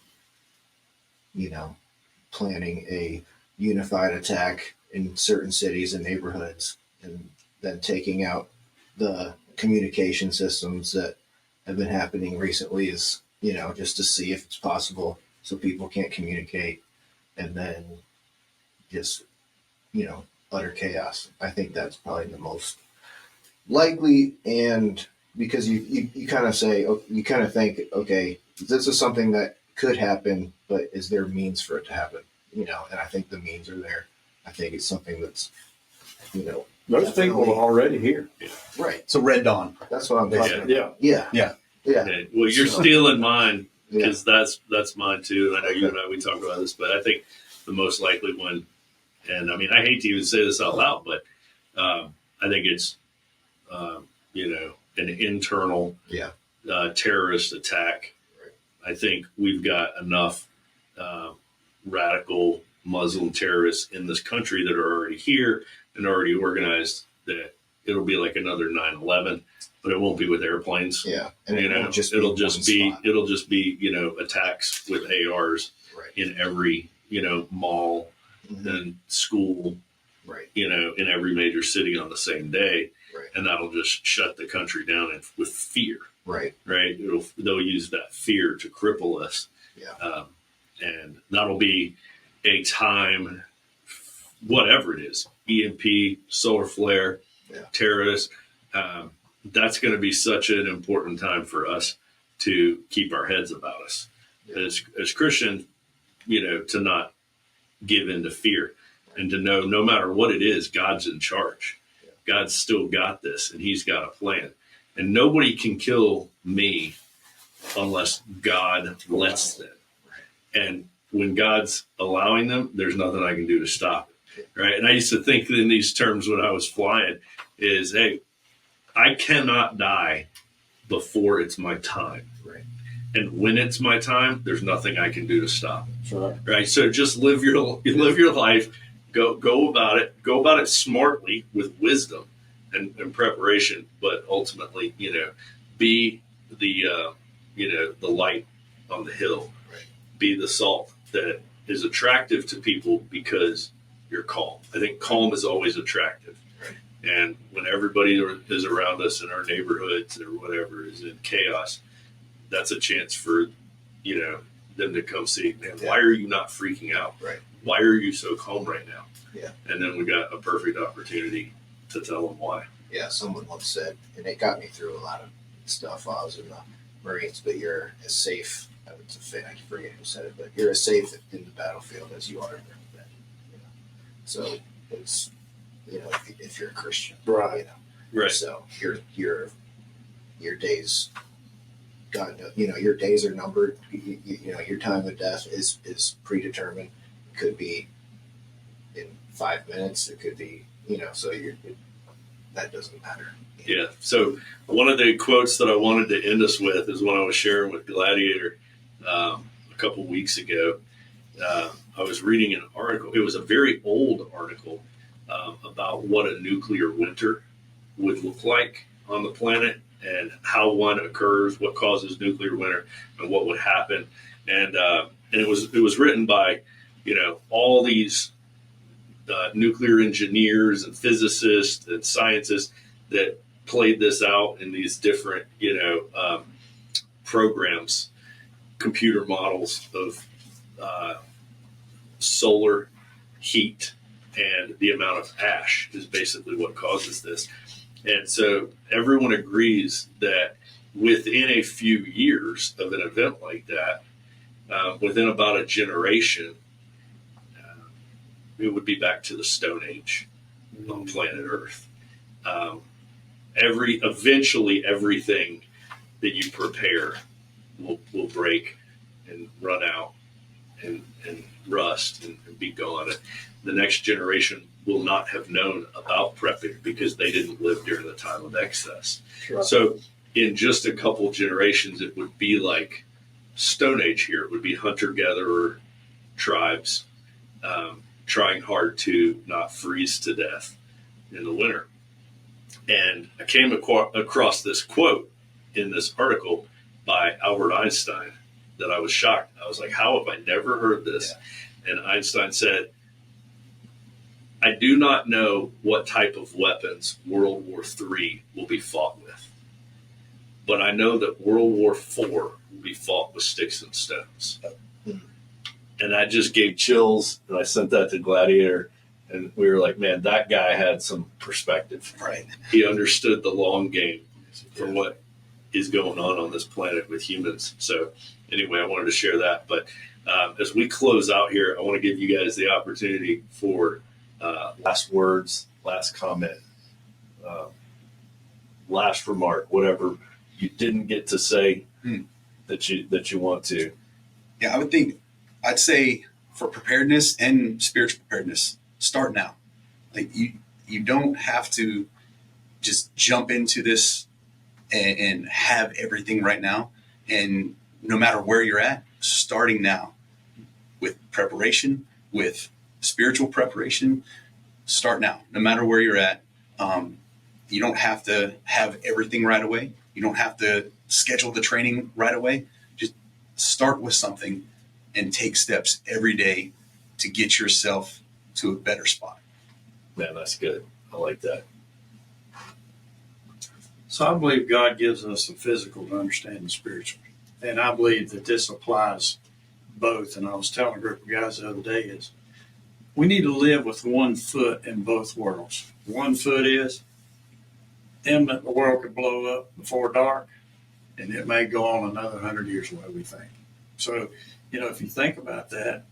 planning a unified attack in certain cities and neighborhoods, and then taking out the communication systems that have been happening recently, is just to see if it's possible, so people can't communicate, and then just utter chaos. I think that's probably the most likely. And because you kind of say, you kind of think, okay, this is something that could happen, but is there means for it to happen? And I think the means are there. I think it's something that's, Most people are already here. Yeah. Right. So Red Dawn. That's what I'm talking about. Yeah. Okay. Well, you're stealing mine, because that's mine too. And I know you and we talked about this, but I think the most likely one, and I mean, I hate to even say this out loud, but I think it's, an internal terrorist attack. Right. I think we've got enough radical Muslim terrorists in this country that are already here and already organized that it'll be like another 9/11, but it won't be with airplanes. Yeah. And it'll just be attacks with ARs in every, mall and school, in every major city on the same day. Right. And that'll just shut the country down with fear. Right. Right. They'll use that fear to cripple us. Yeah. And that'll be a time whatever it is, EMP, solar flare, terrorists. That's going to be such an important time for us to keep our heads about us as Christians, to not give in to fear and to know no matter what it is, God's in charge. God's still got this, and he's got a plan, and nobody can kill me unless God lets them. And when God's allowing them, there's nothing I can do to stop it. Right. And I used to think in these terms when I was flying is, hey, I cannot die before it's my time. Right. And when it's my time, there's nothing I can do to stop it. Sure. Right. So just live your life, go about it smartly with wisdom and preparation, but ultimately, be the light on the hill. Right. Be the salt that is attractive to people because you're calm. I think calm is always attractive. Right. And when everybody is around us in our neighborhoods or whatever is in chaos, that's a chance for, them to come see, man, why are you not freaking out? Right. Why are you so calm right now? Yeah. And then we got a perfect opportunity to tell them why. Yeah, someone once said, and it got me through a lot of stuff while I was in the Marines, but you're as safe, I forget who said it, but you're as safe in the battlefield as you are in your bed. So it's, if you're a Christian, Right. Right. So your days, God, your days are numbered. Your time of death is predetermined. It could be in 5 minutes. It could be, so that doesn't matter. Yeah. So one of the quotes that I wanted to end us with is one I was sharing with Gladiator a couple weeks ago. I was reading an article. It was a very old article about what a nuclear winter would look like on the planet and how one occurs, what causes nuclear winter, and what would happen. And it was written by all these nuclear engineers and physicists and scientists that played this out in these different programs, computer models of solar heat, and the amount of ash is basically what causes this. And so everyone agrees that within a few years of an event like that, within about a generation, it would be back to the Stone Age on planet Earth. Eventually everything that you prepare will break and run out and rust and be gone. The next generation will not have known about prepping because they didn't live during the time of excess. Sure. So in just a couple generations, it would be like Stone Age here. It would be hunter-gatherer tribes trying hard to not freeze to death in the winter. And I came across this quote in this article by Albert Einstein that I was shocked. I was like, how have I never heard this? Yeah. And Einstein said, I do not know what type of weapons World War III will be fought with, but I know that World War IV will be fought with sticks and stones. And I just gave chills, and I sent that to Gladiator, and we were like, man, that guy had some perspective. Right. He understood the long game for what is going on this planet with humans. So anyway, I wanted to share that. But as we close out here, I want to give you guys the opportunity for last words, last comment, last remark, whatever you didn't get to say that you want to. Yeah, I'd say for preparedness and spiritual preparedness, start now. Like you don't have to just jump into this and have everything right now. And no matter where you're at, starting now with preparation, with spiritual preparation, start now. No matter where you're at, you don't have to have everything right away. You don't have to schedule the training right away. Just start with something and take steps every day to get yourself to a better spot. Man, that's good. I like that. So I believe God gives us the physical to understand the spiritual. And I believe that this applies both. And I was telling a group of guys the other day is we need to live with one foot in both worlds. One foot is imminent, the world could blow up before dark, and it may go on another 100 years the way we think. So, if you think about that,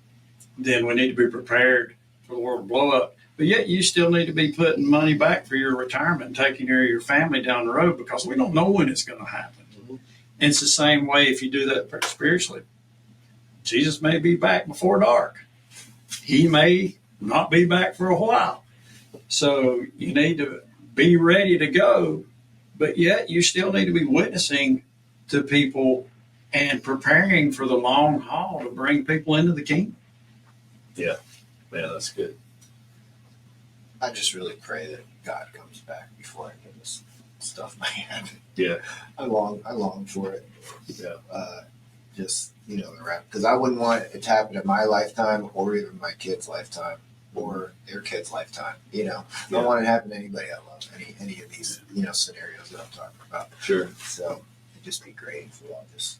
then we need to be prepared for the world to blow up. But yet you still need to be putting money back for your retirement and taking care of your family down the road, because we don't know when it's going to happen. Mm-hmm. And it's the same way if you do that spiritually. Jesus may be back before dark. He may not be back for a while. So you need to be ready to go, but yet you still need to be witnessing to people and preparing for the long haul to bring people into the kingdom. Yeah, man, that's good. I just really pray that God comes back before I get this stuff, man. Yeah, I long for it. Yeah, just because I wouldn't want it to happen in my lifetime or even my kids' lifetime or their kids' lifetime. I don't want it to happen to anybody I love. Any of these scenarios that I'm talking about. Sure. So it'd just be great if we all just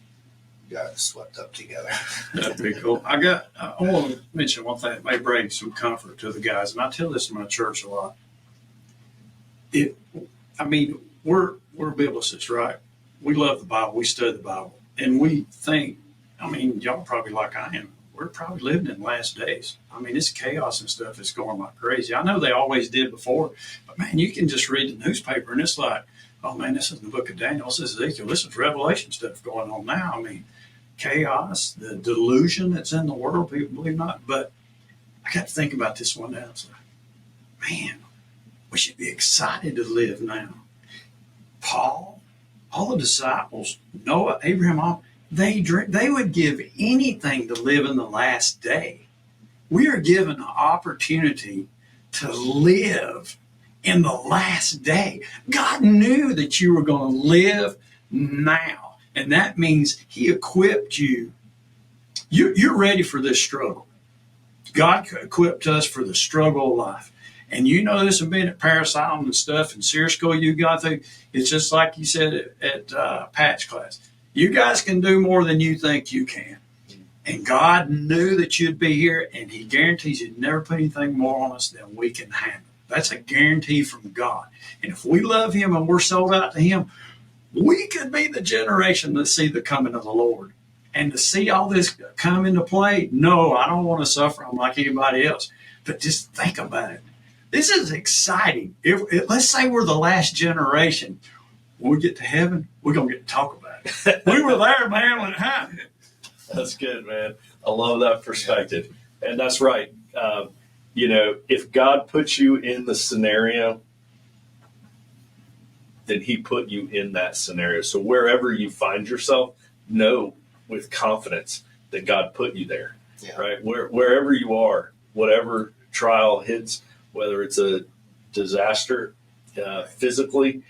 got swept up together. That'd be cool. I want to mention one thing that may bring some comfort to the guys, and I tell this in my church a lot. We're biblicists, right? We love the Bible. We study the Bible, and we think. Y'all probably like I am. We're probably living in the last days. It's chaos and stuff. It's going like crazy. I know they always did before, but man, you can just read the newspaper and it's like, oh man, this is the book of Daniel. This is Ezekiel. This is Revelation stuff going on now. Chaos, the delusion that's in the world, people believe not. But I got to think about this one day. I was like, man, we should be excited to live now. Paul, all the disciples, Noah, Abraham, all, they would give anything to live in the last day. We are given an opportunity to live in the last day. God knew that you were going to live now. And that means he equipped you. You're ready for this struggle. God equipped us for the struggle of life. And this has been at Paris Island and stuff and Sears School you got through. It's just like you said at Patch class. You guys can do more than you think you can. And God knew that you'd be here, and he guarantees he'd never put anything more on us than we can handle. That's a guarantee from God. And if we love him and we're sold out to him, we could be the generation to see the coming of the Lord. And to see all this come into play, no, I don't want to suffer like anybody else. But just think about it. This is exciting. Let's say we're the last generation. When we get to heaven, we're going to get to talk about it. We were there, man, when it happened. That's good, man. I love that perspective. And that's right. If God puts you in the scenario, then he put you in that scenario. So wherever you find yourself, know with confidence that God put you there, right? Wherever you are, whatever trial hits, whether it's a disaster physically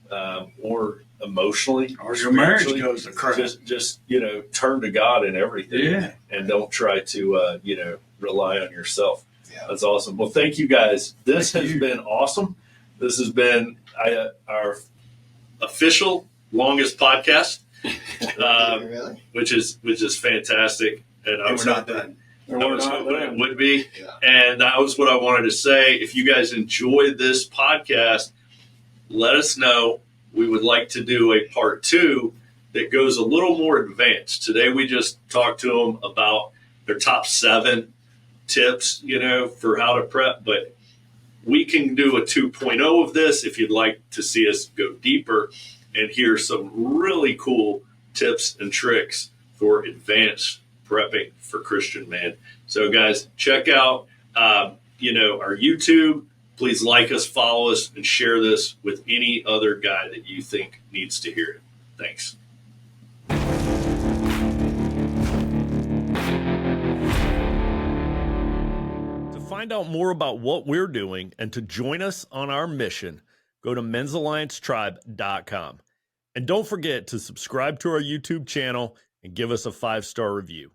or emotionally, or your marriage goes to crap. Just turn to God in everything, and don't try to rely on yourself. Yeah. That's awesome. Well, thank you guys. This has been awesome. This has been our official longest podcast, really? which is fantastic. And I was not done. I was hoping it would be. Yeah. And that was what I wanted to say. If you guys enjoyed this podcast, let us know. We would like to do a part 2 that goes a little more advanced. Today we just talked to them about their top 7 tips, for how to prep. But we can do a 2.0 of this if you'd like to see us go deeper and hear some really cool tips and tricks for advanced prepping for Christian man. So guys, check out, our YouTube. Please like us, follow us, and share this with any other guy that you think needs to hear it. Thanks. To find out more about what we're doing and to join us on our mission, go to men'salliancetribe.com. And don't forget to subscribe to our YouTube channel and give us a 5-star review.